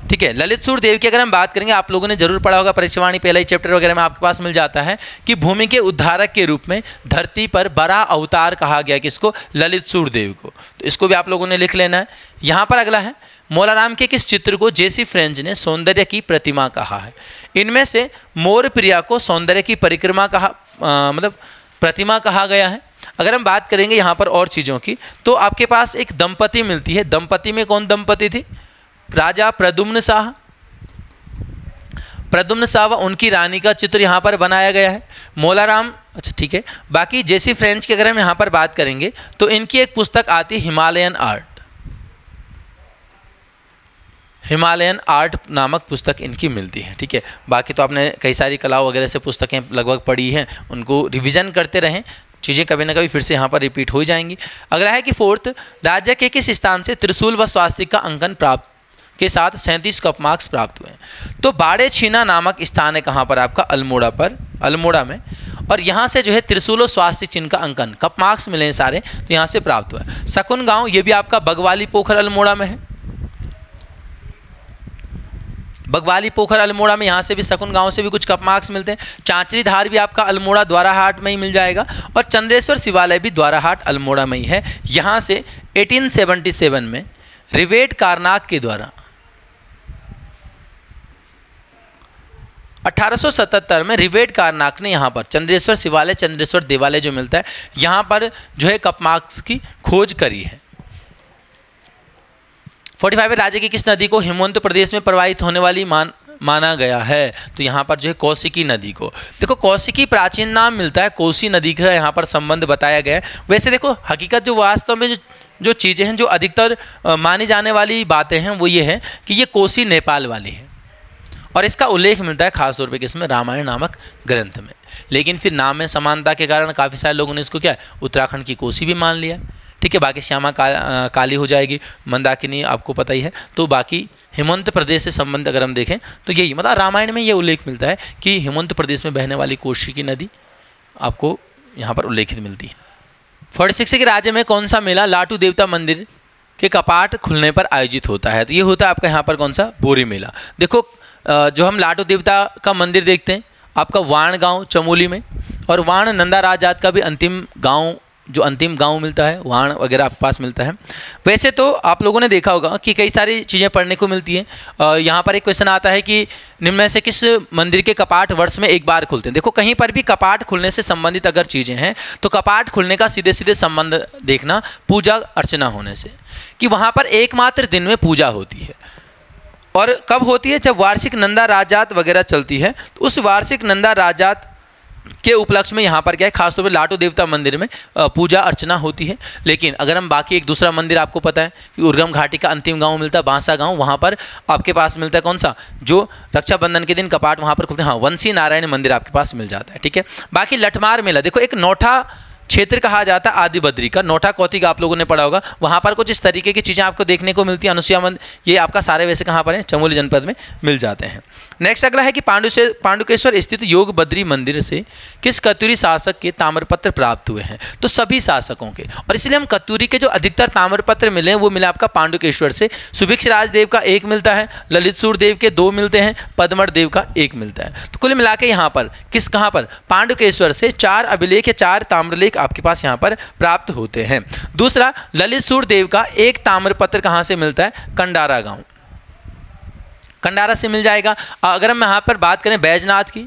ठीक है। ललित सूर देव की अगर हम बात करेंगे, आप लोगों ने जरूर पढ़ा होगा, परीक्षावाणी पहला ही चैप्टर वगैरह में आपके पास मिल जाता है कि भूमि के उद्धारक के रूप में धरती पर बड़ा अवतार कहा गया किसको, ललित सूर देव को। तो इसको भी आप लोगों ने लिख लेना है। यहाँ पर अगला है, मोलाराम के किस चित्र को जेसी फ्रेंच ने सौंदर्य की प्रतिमा कहा है। इनमें से मोर प्रिया को सौंदर्य की परिक्रमा कहा, मतलब प्रतिमा कहा गया है। अगर हम बात करेंगे यहाँ पर और चीज़ों की, तो आपके पास एक दंपति मिलती है। दंपति में कौन दंपति थी, राजा प्रद्युम्न शाह व उनकी रानी का चित्र यहाँ पर बनाया गया है। मोलाराम, अच्छा ठीक है। बाकी जेसी फ्रेंच की अगर हम यहाँ पर बात करेंगे तो इनकी एक पुस्तक आती है हिमालयन आर्ट नामक पुस्तक इनकी मिलती है, ठीक है। बाकी तो आपने कई सारी कलाओं वगैरह से पुस्तकें लगभग पढ़ी हैं, उनको रिवीजन करते रहें, चीज़ें कभी ना कभी फिर से यहाँ पर रिपीट हो जाएंगी। अगला है कि फोर्थ, राज्य के किस स्थान से त्रिशूल व स्वास्तिक का अंकन प्राप्त के साथ 37 कप मार्क्स प्राप्त हुए। तो बाड़े छीना नामक स्थान है कहाँ पर आपका, अल्मोड़ा में। और यहाँ से जो है त्रिशूल और स्वास्तिक चिन्ह का अंकन, कप मार्क्स मिले हैं सारे, तो यहाँ से प्राप्त हुआ है। शकुन गाँव, ये भी आपका बगवाली पोखर अल्मोड़ा में है। बगवाली पोखर अल्मोड़ा में, यहाँ से भी शकुन गांव से भी कुछ कप मार्क्स मिलते हैं। चांचरी धार भी आपका अल्मोड़ा द्वाराहाट में ही मिल जाएगा। और चंद्रेश्वर शिवालय भी द्वाराहाट अल्मोड़ा में ही है। यहाँ से 1877 में रिवेट कारनाक के द्वारा 1877 में रिवेट कारनाक ने यहाँ पर चंद्रेश्वर शिवालय, चंद्रेश्वर देवालय जो मिलता है, यहाँ पर जो है कप मार्क्स की खोज करी है। 45 राज्य की किस नदी को हिमवंत प्रदेश में प्रवाहित होने वाली माना गया है। तो यहाँ पर जो है कौशिकी नदी को। देखो कौशिकी प्राचीन नाम मिलता है, कोसी नदी का यहाँ पर संबंध बताया गया है। वैसे देखो हकीकत जो वास्तव में जो चीज़ें हैं, जो अधिकतर मानी जाने वाली बातें हैं, वो ये है कि ये कोसी नेपाल वाली है, और इसका उल्लेख मिलता है खासतौर पर किसमें, रामायण नामक ग्रंथ में। लेकिन फिर नाम में समानता के कारण काफ़ी सारे लोगों ने इसको क्या है, उत्तराखंड की कोसी भी मान लिया, ठीक है। बाकी श्यामा काली हो जाएगी, मंदाकिनी आपको पता ही है। तो बाकी हिमवंत प्रदेश से संबंध अगर हम देखें तो यही, मतलब रामायण में ये उल्लेख मिलता है कि हिमवंत प्रदेश में बहने वाली कौशिकी नदी आपको यहाँ पर उल्लेखित मिलती है। 46 के राज्य में कौन सा मेला लाटू देवता मंदिर के कपाट खुलने पर आयोजित होता है। तो ये होता है आपका यहाँ पर कौन सा, बोरी मेला। देखो जो हम लाटू देवता का मंदिर देखते हैं आपका वाण गाँव चमोली में, और वाण नंदा राजात का भी अंतिम गांव मिलता है, वाण वगैरह आपके पास मिलता है। वैसे तो आप लोगों ने देखा होगा कि कई सारी चीज़ें पढ़ने को मिलती हैं। यहाँ पर एक क्वेश्चन आता है कि निम्न में से किस मंदिर के कपाट वर्ष में एक बार खुलते हैं। देखो कहीं पर भी कपाट खुलने से संबंधित अगर चीज़ें हैं तो कपाट खुलने का सीधे सीधे संबंध देखना पूजा अर्चना होने से, कि वहाँ पर एकमात्र दिन में पूजा होती है। और कब होती है, जब वार्षिक नंदा राजात वगैरह चलती है, तो उस वार्षिक नंदा राजात के उपलक्ष्य में यहाँ पर क्या है, खासतौर पर लाटू देवता मंदिर में पूजा अर्चना होती है। लेकिन अगर हम बाकी एक दूसरा मंदिर आपको पता है कि उर्गम घाटी का अंतिम गांव मिलता है बांसा गांव, वहाँ पर आपके पास मिलता है कौन सा, जो रक्षाबंधन के दिन कपाट वहाँ पर खुलते हैं, हाँ, वंशी नारायण मंदिर आपके पास मिल जाता है, ठीक है। बाकी लठमार मेला, देखो एक नौठा क्षेत्र कहा जाता है आदि बद्री का। नोटा कौतिक आप लोगों ने पढ़ा होगा, वहाँ पर कुछ इस तरीके की चीज़ें आपको देखने को मिलती हैं। अनुसुईया मंदिर, ये आपका सारे वैसे कहाँ पर हैं, चमोली जनपद में मिल जाते हैं। नेक्स्ट अगला है कि पांडुकेश्वर स्थित योग बद्री मंदिर से किस कतुरी शासक के ताम्रपत्र प्राप्त हुए हैं? तो सभी शासकों के, और इसलिए हम कतुरी के जो अधिकतर ताम्रपत्र मिले हैं वो मिले आपका पांडुकेश्वर से। सुभिक्ष राजदेव का 1 मिलता है, ललित सूरदेव के 2 मिलते हैं, पद्मर देव का 1 मिलता है। तो कुल मिला के यहाँ पर कहाँ पर पांडुकेश्वर से 4 अभिलेख या 4 ताम्रलेख आपके पास यहाँ पर प्राप्त होते हैं। दूसरा, ललित सूरदेव का 1 ताम्रपत्र कहाँ से मिलता है? कंडारा गांव, कंडारा से मिल जाएगा। अगर हम यहाँ पर बात करें बैजनाथ की,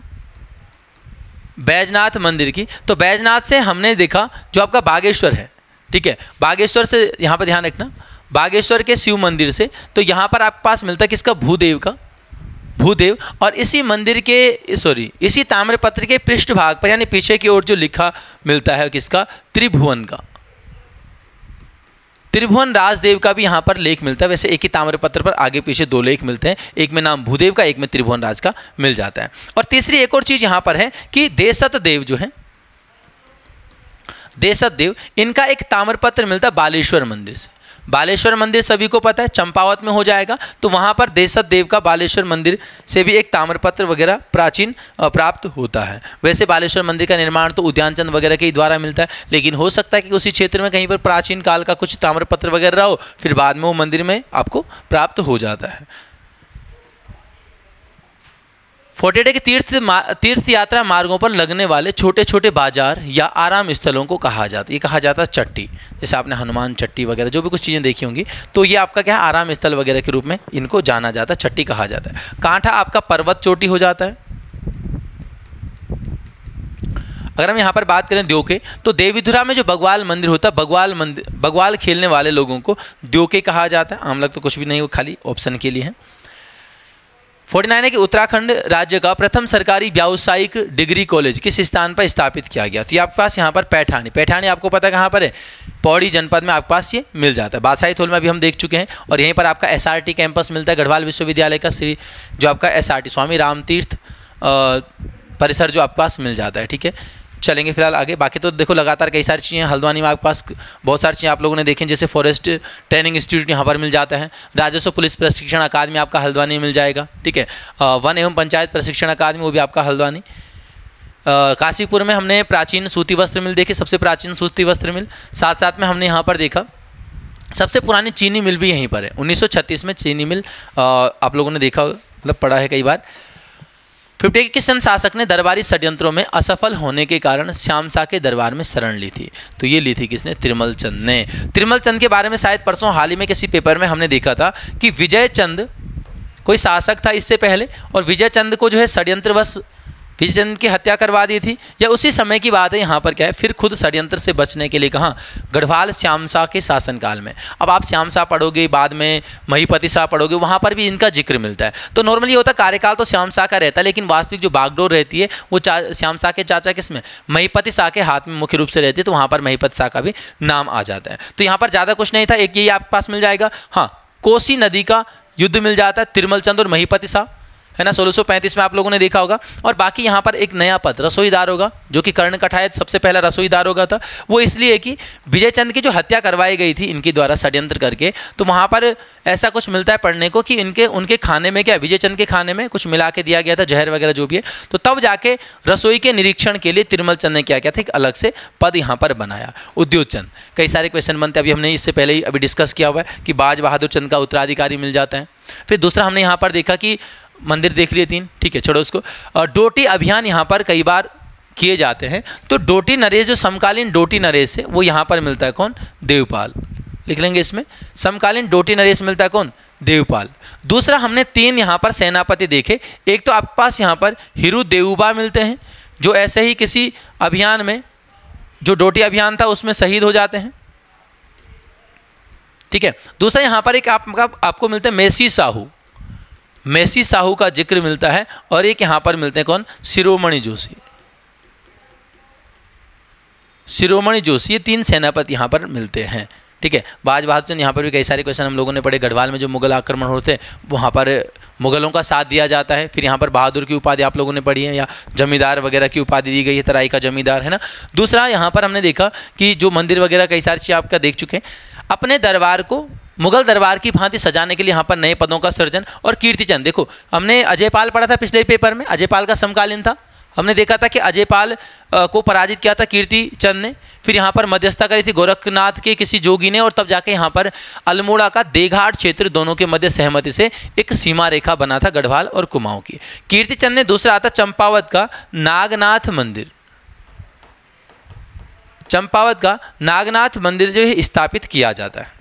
बैजनाथ मंदिर की, तो बैजनाथ से हमने देखा जो आपका बागेश्वर है, ठीक है, बागेश्वर से यहाँ पर ध्यान रखना, बागेश्वर के शिव मंदिर से, तो यहाँ पर आपके पास मिलता है किसका? भूदेव का, भूदेव। और इसी मंदिर के इसी ताम्रपत्र के पृष्ठभाग पर यानी पीछे की ओर जो लिखा मिलता है किसका? त्रिभुवन का, त्रिभुवन राजदेव का भी यहाँ पर लेख मिलता है। वैसे एक ही ताम्रपत्र पर आगे पीछे 2 लेख मिलते हैं, एक में नाम भूदेव का, एक में त्रिभुवन राज का मिल जाता है। और तीसरी एक और चीज यहाँ पर है कि देसत देव जो है, देसत देव, इनका एक ताम्रपत्र मिलता है बालेश्वर मंदिर से। बालेश्वर मंदिर सभी को पता है चंपावत में हो जाएगा, तो वहाँ पर देसत देव का बालेश्वर मंदिर से भी एक ताम्रपत्र वगैरह प्राचीन प्राप्त होता है। वैसे बालेश्वर मंदिर का निर्माण तो उद्यान चंद वगैरह के द्वारा मिलता है, लेकिन हो सकता है कि उसी क्षेत्र में कहीं पर प्राचीन काल का कुछ ताम्रपत्र वगैरह हो, फिर बाद में वो मंदिर में आपको प्राप्त हो जाता है। 40 डे के तीर्थ यात्रा मार्गों पर लगने वाले छोटे छोटे बाजार या आराम स्थलों को कहा जाता है, ये कहा जाता है चट्टी। जैसे आपने हनुमान चट्टी वगैरह जो भी कुछ चीज़ें देखी होंगी, तो ये आपका क्या है, आराम स्थल वगैरह के रूप में इनको जाना जाता है, चट्टी कहा जाता है। कांठा आपका पर्वत चोटी हो जाता है। अगर हम यहाँ पर बात करें द्योके, तो देवीधुरा में जो बगवाल मंदिर होता है, बगवाल खेलने वाले लोगों को द्योके कहा जाता है। आम लोग तो कुछ भी नहीं, वो खाली ऑप्शन के लिए है। 49 है कि उत्तराखंड राज्य का प्रथम सरकारी व्यावसायिक डिग्री कॉलेज किस स्थान पर स्थापित किया गया? तो ये आपके पास यहाँ पर पैठानी, पैठानी आपको पता है कहाँ पर है? पौड़ी जनपद में आपके पास ये मिल जाता है। बादशाही थोल में अभी हम देख चुके हैं। और यहीं पर आपका SRT कैंपस मिलता है, गढ़वाल विश्वविद्यालय का जो आपका SRT स्वामी रामतीर्थ परिसर जो आपके पास मिल जाता है, ठीक है। चलेंगे फिलहाल आगे। बाकी तो देखो लगातार कई सारी चीज़ें, हल्द्वानी में आपके पास बहुत सारी चीज़ें आप लोगों ने देखी, जैसे फॉरेस्ट ट्रेनिंग इंस्टीट्यूट यहाँ पर मिल जाता है। राजस्व पुलिस प्रशिक्षण अकादमी आपका हल्द्वानी में मिल जाएगा, ठीक है। वन एवं पंचायत प्रशिक्षण अकादमी वो भी आपका हल्द्वानी। काशीपुर में हमने प्राचीन सूती वस्त्र मिल देखी, सबसे प्राचीन सूती वस्त्र मिल। साथ साथ में हमने यहाँ पर देखा सबसे पुरानी चीनी मिल भी यहीं पर है, 1936 में चीनी मिल आप लोगों ने देखा, मतलब पढ़ा है कई बार। 50 किस शासक ने दरबारी षड्यंत्रों में असफल होने के कारण श्यामशाह के दरबार में शरण ली थी? तो ये ली थी किसने? तिरुमल चंद ने। तिरुमल चंद के बारे में शायद परसों हाल ही में किसी पेपर में हमने देखा था कि विजय चंद कोई शासक था इससे पहले, और विजय चंद को जो है षड्यंत्रवश विजय चंद की हत्या करवा दी थी, या उसी समय की बात है। यहाँ पर क्या है, फिर खुद षड्यंत्र से बचने के लिए कहाँ? गढ़वाल श्यामशाह के शासनकाल में। अब आप श्यामशाह पढ़ोगे, बाद में महिपति शाह पढ़ोगे, वहाँ पर भी इनका जिक्र मिलता है। तो नॉर्मली होता कार्यकाल तो श्यामशाह का रहता है, लेकिन वास्तविक जो बागडोर रहती है वो श्यामशाह के चाचा किसमें? महिपति शाह के हाथ में मुख्य रूप से रहती है, तो वहाँ पर महिपति शाह का भी नाम आ जाता है। तो यहाँ पर ज़्यादा कुछ नहीं था, एक यही आपके पास मिल जाएगा। हाँ, कोसी नदी का युद्ध मिल जाता है, तिरुमल चंद और महिपति शाह, है ना, 1635 में आप लोगों ने देखा होगा। और बाकी यहाँ पर एक नया पद रसोईदार होगा, जो कि कर्ण कठायत सबसे पहला रसोईदार होगा था। वो इसलिए कि विजय चंद की जो हत्या करवाई गई थी इनके द्वारा षड्यंत्र करके, तो वहाँ पर ऐसा कुछ मिलता है पढ़ने को कि उनके खाने में क्या, विजय चंद के खाने में कुछ मिला के दिया गया था, जहर वगैरह जो भी है। तो तब जाके रसोई के निरीक्षण के लिए तिरुमल चंद ने क्या किया था, एक अलग से पद यहाँ पर बनाया, उद्योग चंद। कई सारे क्वेश्चन बनते हैं, अभी हमने इससे पहले ही अभी डिस्कस किया हुआ है कि बाज बहादुर चंद का उत्तराधिकारी मिल जाता है। फिर दूसरा हमने यहाँ पर देखा कि मंदिर देख लिए 3, ठीक है, छोड़ो उसको। डोटी अभियान यहाँ पर कई बार किए जाते हैं। तो डोटी नरेश, जो समकालीन डोटी नरेश है, वो यहाँ पर मिलता है कौन? देवपाल। लिख लेंगे इसमें, समकालीन डोटी नरेश मिलता है कौन? देवपाल। दूसरा हमने 3 यहाँ पर सेनापति देखे। एक तो आपके पास यहाँ पर हिरु देवुबा मिलते हैं, जो ऐसे ही किसी अभियान में, जो डोटी अभियान था उसमें शहीद हो जाते हैं, ठीक है। दूसरा यहाँ पर एक आपको मिलता है मेसी साहू, मेसी साहू का जिक्र मिलता है। और एक यहाँ पर मिलते हैं कौन? शिरोमणि जोशी, शिरोमणि जोशी। ये 3 सेनापति यहाँ पर मिलते हैं, ठीक है। बाज बहादुर, यहाँ पर भी कई सारे क्वेश्चन हम लोगों ने पढ़े। गढ़वाल में जो मुगल आक्रमण होते थे वहाँ पर मुगलों का साथ दिया जाता है। फिर यहाँ पर बहादुर की उपाधि आप लोगों ने पढ़ी है, या जमींदार वगैरह की उपाधि दी गई है, तराई का जमींदार, है ना। दूसरा यहाँ पर हमने देखा कि जो मंदिर वगैरह कई सारी चीज़ें आपका देख चुके हैं। अपने दरबार को मुगल दरबार की भांति सजाने के लिए यहाँ पर नए पदों का सृजन और कीर्तिचंद। देखो हमने अजयपाल पढ़ा था पिछले पेपर में, अजयपाल का समकालीन था। हमने देखा था कि अजयपाल को पराजित किया था कीर्तिचंद ने। फिर यहाँ पर मध्यस्थता करी थी गोरखनाथ के किसी जोगी ने, और तब जाके यहाँ पर अल्मोड़ा का देघाट क्षेत्र दोनों के मध्य सहमति से एक सीमा रेखा बना था गढ़वाल और कुमाऊं की। कीर्तिचंद ने दूसरा आता चंपावत का नागनाथ मंदिर। चंपावत का नागनाथ मंदिर जो है स्थापित किया जाता है।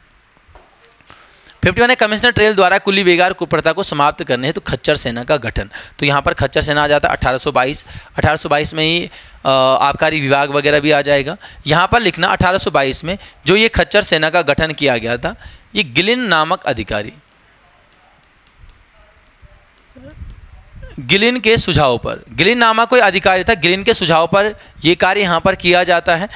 51 है कमिश्नर ट्रेल द्वारा कुली बेगार कुप्रथा को समाप्त करने है तो खच्चर सेना का गठन। तो यहाँ पर खच्चर सेना आ जाता है 1822 में ही आबकारी विभाग वगैरह भी आ जाएगा। यहाँ पर लिखना 1822 में जो ये खच्चर सेना का गठन किया गया था, ये गिलिन नामक अधिकारी, गिलिन के सुझाव पर, गिलिन नामक कोई अधिकारी था, गिलिन के सुझाव पर ये कार्य यहाँ पर किया जाता है।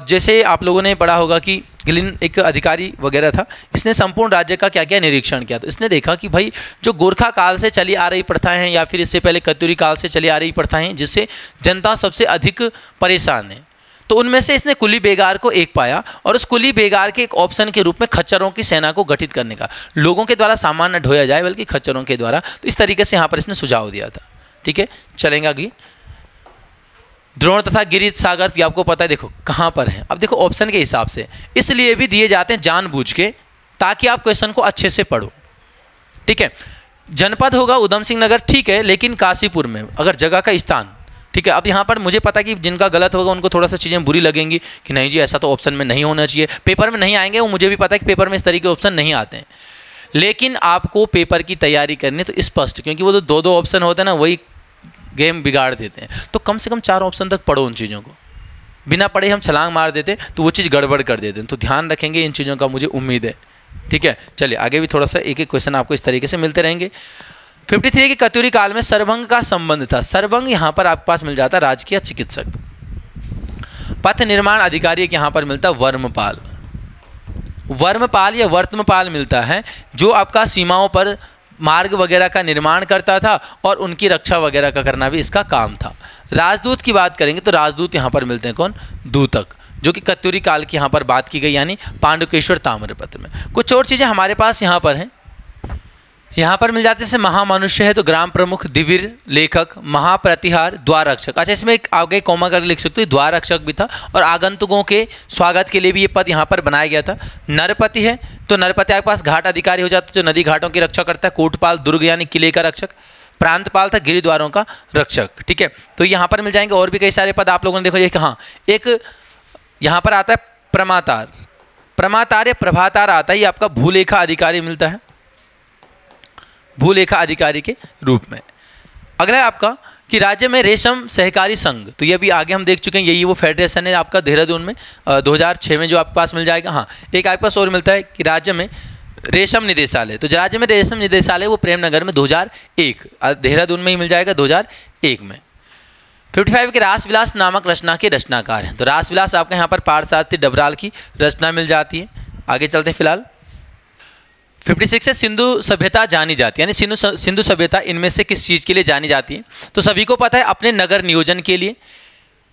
जैसे आप लोगों ने पढ़ा होगा कि गिलिन एक अधिकारी वगैरह था, इसने संपूर्ण राज्य का क्या क्या निरीक्षण किया। तो इसने देखा कि भाई जो गोरखा काल से चली आ रही प्रथाएं हैं, या फिर इससे पहले कत्यूरी काल से चली आ रही प्रथाएं हैं, जिससे जनता सबसे अधिक परेशान है, तो उनमें से इसने कुली बेगार को एक पाया, और उस कुली बेगार के एक ऑप्शन के रूप में खच्चरों की सेना को गठित करने का, लोगों के द्वारा सामान न ढोया जाए बल्कि खच्चरों के द्वारा। तो इस तरीके से यहाँ पर इसने सुझाव दिया था। ठीक है, चलेंगे आगे। द्रोण तथा गिरिज सागर, ये आपको पता है, देखो कहाँ पर है। अब देखो ऑप्शन के हिसाब से इसलिए भी दिए जाते हैं जानबूझ के, ताकि आप क्वेश्चन को अच्छे से पढ़ो। ठीक है, जनपद होगा उधम सिंह नगर, ठीक है, लेकिन काशीपुर में अगर जगह का स्थान, ठीक है। अब यहाँ पर मुझे पता है कि जिनका गलत होगा उनको थोड़ा सा चीज़ें बुरी लगेंगी कि नहीं जी ऐसा तो ऑप्शन में नहीं होना चाहिए, पेपर में नहीं आएंगे, वो मुझे भी पता है कि पेपर में इस तरीके के ऑप्शन नहीं आते हैं। लेकिन आपको पेपर की तैयारी करनी तो स्पष्ट, क्योंकि वो तो दो ऑप्शन होते हैं ना, वही गेम बिगाड़ देते हैं। तो कम से कम 4 ऑप्शन तक पढ़ो उन चीज़ों को, बिना पढ़े हम छलांग मार देते तो वो चीज़ गड़बड़ कर देते हैं। तो ध्यान रखेंगे इन चीज़ों का, मुझे उम्मीद है। ठीक है, चलिए आगे भी थोड़ा सा एक एक क्वेश्चन आपको इस तरीके से मिलते रहेंगे। 53 के कत्यूरी काल में सरभंग का संबंध था। सरभंग यहाँ पर आपके पास मिल जाता राजकीय चिकित्सक। पथ निर्माण अधिकारी यहाँ पर मिलता वर्मपाल। वर्मपाल या वर्तमपाल मिलता है, जो आपका सीमाओं पर मार्ग वगैरह का निर्माण करता था और उनकी रक्षा वगैरह का करना भी इसका काम था। राजदूत की बात करेंगे तो राजदूत यहाँ पर मिलते हैं कौन, दूतक, जो कि कत्यूरी काल की यहाँ पर बात की गई, यानी पांडुकेश्वर ताम्रपत्र में। कुछ और चीज़ें हमारे पास यहाँ पर हैं, यहाँ पर मिल जाते हैं। जैसे महामनुष्य है तो ग्राम प्रमुख, दिवीर, लेखक, महाप्रतिहार, द्वार रक्षक। अच्छा, इसमें एक आगे कॉमा कर लिख सकते हो, द्वार रक्षक भी था, और आगंतुकों के स्वागत के लिए भी ये पद यहाँ पर बनाया गया था। नरपति है तो नरपति आपके पास घाट अधिकारी हो जाता है, जो नदी घाटों की रक्षा करता है। कोटपाल, दुर्ग यानी किले का रक्षक। प्रांतपाल था गिरिद्वारों का रक्षक। ठीक है, तो यहाँ पर मिल जाएंगे और भी कई सारे पद आप लोगों ने देखो। ये कहाँ, एक यहाँ पर आता है प्रमातार, प्रमातार या प्रभातार आता है, ये आपका भूलेखा अधिकारी मिलता है, भूलेखा अधिकारी के रूप में। अगला है आपका कि राज्य में रेशम सहकारी संघ, तो ये भी आगे हम देख चुके हैं, यही वो फेडरेशन है आपका देहरादून में 2006 में जो आपके पास मिल जाएगा। हाँ, एक आपके पास और मिलता है कि राज्य में रेशम निदेशालय, तो राज्य में रेशम निदेशालय वो प्रेमनगर में 2001, देहरादून में ही मिल जाएगा 2001 में। 55 के रासविलास नामक रचना के रचनाकार हैं, तो रासविलास आपका यहाँ पर पार्थसारथी डबराल की रचना मिल जाती है। आगे चलते हैं फिलहाल। 56 से सिंधु सभ्यता जानी जाती है, यानी सिंधु सभ्यता इनमें से किस चीज़ के लिए जानी जाती है, तो सभी को पता है अपने नगर नियोजन के लिए।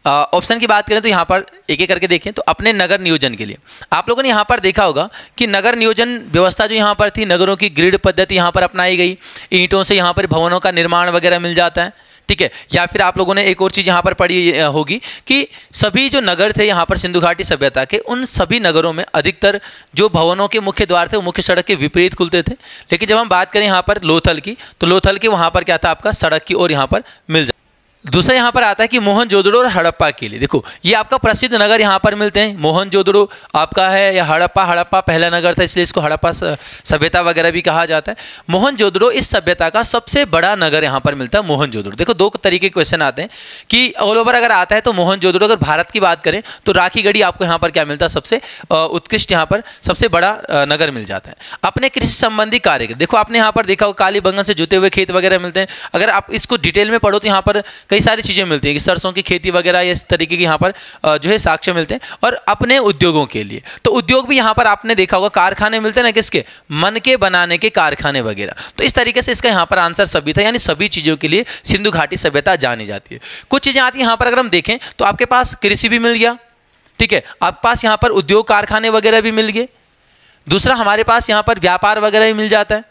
ऑप्शन की बात करें तो यहाँ पर एक एक करके देखें, तो अपने नगर नियोजन के लिए आप लोगों ने यहाँ पर देखा होगा कि नगर नियोजन व्यवस्था जो यहाँ पर थी, नगरों की ग्रिड पद्धति यहाँ पर अपनाई गई, ईंटों से यहाँ पर भवनों का निर्माण वगैरह मिल जाता है। ठीक है, या फिर आप लोगों ने एक और चीज़ यहाँ पर पढ़ी होगी कि सभी जो नगर थे यहाँ पर सिंधु घाटी सभ्यता के, उन सभी नगरों में अधिकतर जो भवनों के मुख्य द्वार थे वो मुख्य सड़क के विपरीत खुलते थे। लेकिन जब हम बात करें यहाँ पर लोथल की, तो लोथल के वहाँ पर क्या था आपका सड़क की ओर यहाँ पर मिल जाए। दूसरा यहाँ पर आता है कि मोहनजोदड़ो और हड़प्पा के लिए, देखो ये आपका प्रसिद्ध नगर यहाँ पर मिलते हैं। मोहनजोदड़ो आपका है या हड़प्पा पहला नगर था, इसलिए इसको हड़प्पा सभ्यता वगैरह भी कहा जाता है। मोहनजोदड़ो इस सभ्यता का सबसे बड़ा नगर यहाँ पर मिलता है, मोहनजोदड़ो। देखो दो तरीके के क्वेश्चन आते हैं कि ऑल ओवर अगर आता है तो मोहनजोदड़ो, अगर भारत की बात करें तो राखीगढ़ी आपको यहाँ पर क्या मिलता है, सबसे उत्कृष्ट यहाँ पर सबसे बड़ा नगर मिल जाता है। अपने कृषि संबंधी कार्य, देखो आपने यहाँ पर देखा कालीबंगन से जुते हुए खेत वगैरह मिलते हैं। अगर आप इसको डिटेल में पढ़ो तो यहाँ पर कई सारी चीज़ें मिलती हैं कि सरसों की खेती वगैरह इस तरीके की यहाँ पर जो है साक्ष्य मिलते हैं। और अपने उद्योगों के लिए तो उद्योग भी यहाँ पर आपने देखा होगा, कारखाने मिलते हैं ना, किसके, मन के बनाने के कारखाने वगैरह। तो इस तरीके से इसका यहाँ पर आंसर सभी था, यानी सभी चीज़ों के लिए सिंधु घाटी सभ्यता जानी जाती है। कुछ चीज़ें आती हैं यहाँ पर, अगर हम देखें तो आपके पास कृषि भी मिल गया, ठीक है, आपके पास यहाँ पर उद्योग कारखाने वगैरह भी मिल गए। दूसरा हमारे पास यहाँ पर व्यापार वगैरह भी मिल जाता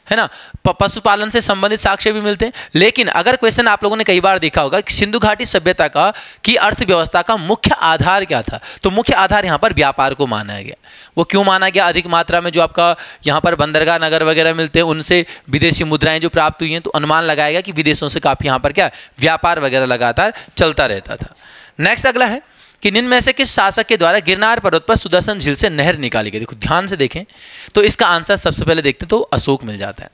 है ना, पशुपालन से संबंधित साक्ष्य भी मिलते हैं। लेकिन अगर क्वेश्चन आप लोगों ने कई बार देखा होगा कि सिंधु घाटी सभ्यता का की अर्थव्यवस्था का मुख्य आधार क्या था, तो मुख्य आधार यहाँ पर व्यापार को माना गया। वो क्यों माना गया, अधिक मात्रा में जो आपका यहाँ पर बंदरगाह नगर वगैरह मिलते हैं, उनसे विदेशी मुद्राएं जो प्राप्त हुई हैं, तो अनुमान लगाएगा कि विदेशों से काफ़ी यहाँ पर क्या व्यापार वगैरह लगातार चलता रहता था। नेक्स्ट अगला है कि निम्न में से किस शासक के द्वारा गिरनार पर्वत पर सुदर्शन झील से नहर निकाली गई। देखो ध्यान से देखें तो इसका आंसर सबसे पहले देखते हैं तो अशोक मिल जाता है।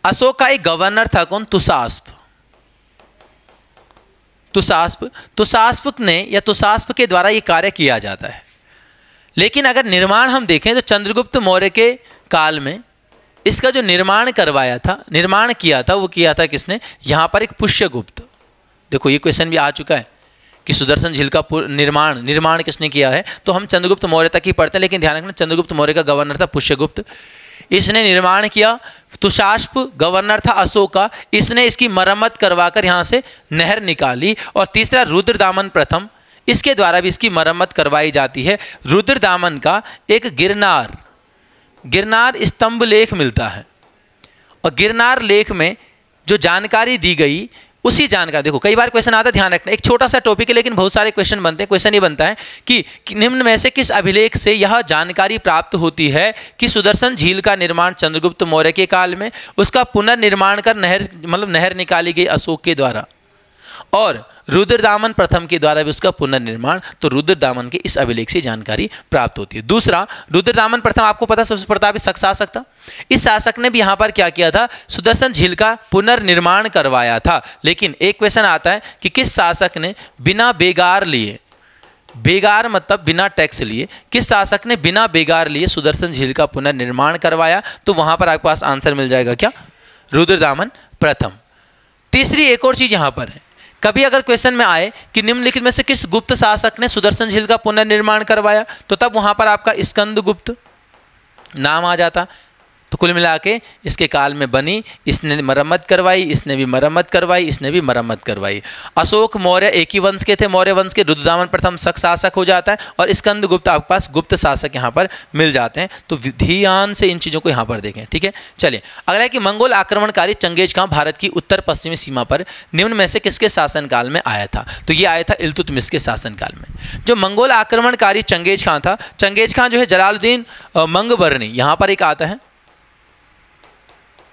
अशोक का एक गवर्नर था कौन, तुषास्प। तुषास्प ने या तुषास्प के द्वारा यह कार्य किया जाता है। लेकिन अगर निर्माण हम देखें तो चंद्रगुप्त मौर्य के काल में इसका जो निर्माण करवाया था, निर्माण किया था, वो किया था किसने, यहाँ पर एक पुष्यगुप्त। देखो ये क्वेश्चन भी आ चुका है कि सुदर्शन झील का निर्माण किसने किया है, तो हम चंद्रगुप्त मौर्य तक ही पढ़ते हैं। लेकिन ध्यान रखना चंद्रगुप्त मौर्य का गवर्नर था पुष्यगुप्त, इसने निर्माण किया। तुषास्प गवर्नर था अशोक का, इसने इसकी मरम्मत करवाकर यहाँ से नहर निकाली। और तीसरा रुद्रदामन प्रथम, इसके द्वारा भी इसकी मरम्मत करवाई जाती है। रुद्रदामन का एक गिरनार स्तंभ लेख मिलता है, और गिरनार लेख में जो जानकारी दी गई उसी जानकारी, देखो कई बार क्वेश्चन आता है, ध्यान रखना, एक छोटा सा टॉपिक है लेकिन बहुत सारे क्वेश्चन बनते हैं। क्वेश्चन ये बनता है कि निम्न में से किस अभिलेख से यह जानकारी प्राप्त होती है कि सुदर्शन झील का निर्माण चंद्रगुप्त मौर्य के काल में, उसका पुनर्निर्माण कर नहर निकाली गई अशोक के द्वारा, और रुद्रदामन प्रथम के द्वारा भी उसका पुनर्निर्माण। तो रुद्रदामन के इस अभिलेख से जानकारी प्राप्त होती है। दूसरा, रुद्रदामन प्रथम आपको पता सबसे प्रतापी शासक था। इस शासक ने भी यहाँ पर क्या किया था, सुदर्शन झील का पुनर्निर्माण करवाया था। लेकिन एक क्वेश्चन आता है कि किस शासक ने बिना बेगार लिए, बेगार मतलब बिना टैक्स लिए, किस शासक ने बिना बेगार लिए सुदर्शन झील का पुनर्निर्माण करवाया, तो वहां पर आपके पास आंसर मिल जाएगा क्या, रुद्रदामन प्रथम। तीसरी एक और चीज यहां पर है, कभी अगर क्वेश्चन में आए कि निम्नलिखित में से किस गुप्त शासक ने सुदर्शन झील का पुनर्निर्माण करवाया, तो तब वहां पर आपका स्कंदगुप्त नाम आ जाता। तो कुल मिला के इसके काल में बनी, इसने मरम्मत करवाई, इसने भी मरम्मत करवाई, इसने भी मरम्मत करवाई। अशोक मौर्य एक ही वंश के थे, मौर्य वंश के। रुद्रदामन प्रथम शक शासक हो जाता है, और स्कंदगुप्त आपके पास गुप्त शासक यहाँ पर मिल जाते हैं। तो ध्यान से इन चीज़ों को यहाँ पर देखें, ठीक है। चलिए अगला है कि मंगोल आक्रमणकारी चंगेज खां भारत की उत्तर पश्चिमी सीमा पर निम्न में से किसके शासनकाल में आया था, तो ये आया था इल्तुतमिश के शासनकाल में। जो मंगोल आक्रमणकारी चंगेज खां था, चंगेज खां जो है जलालुद्दीन मंगबरनी, यहाँ पर एक आता है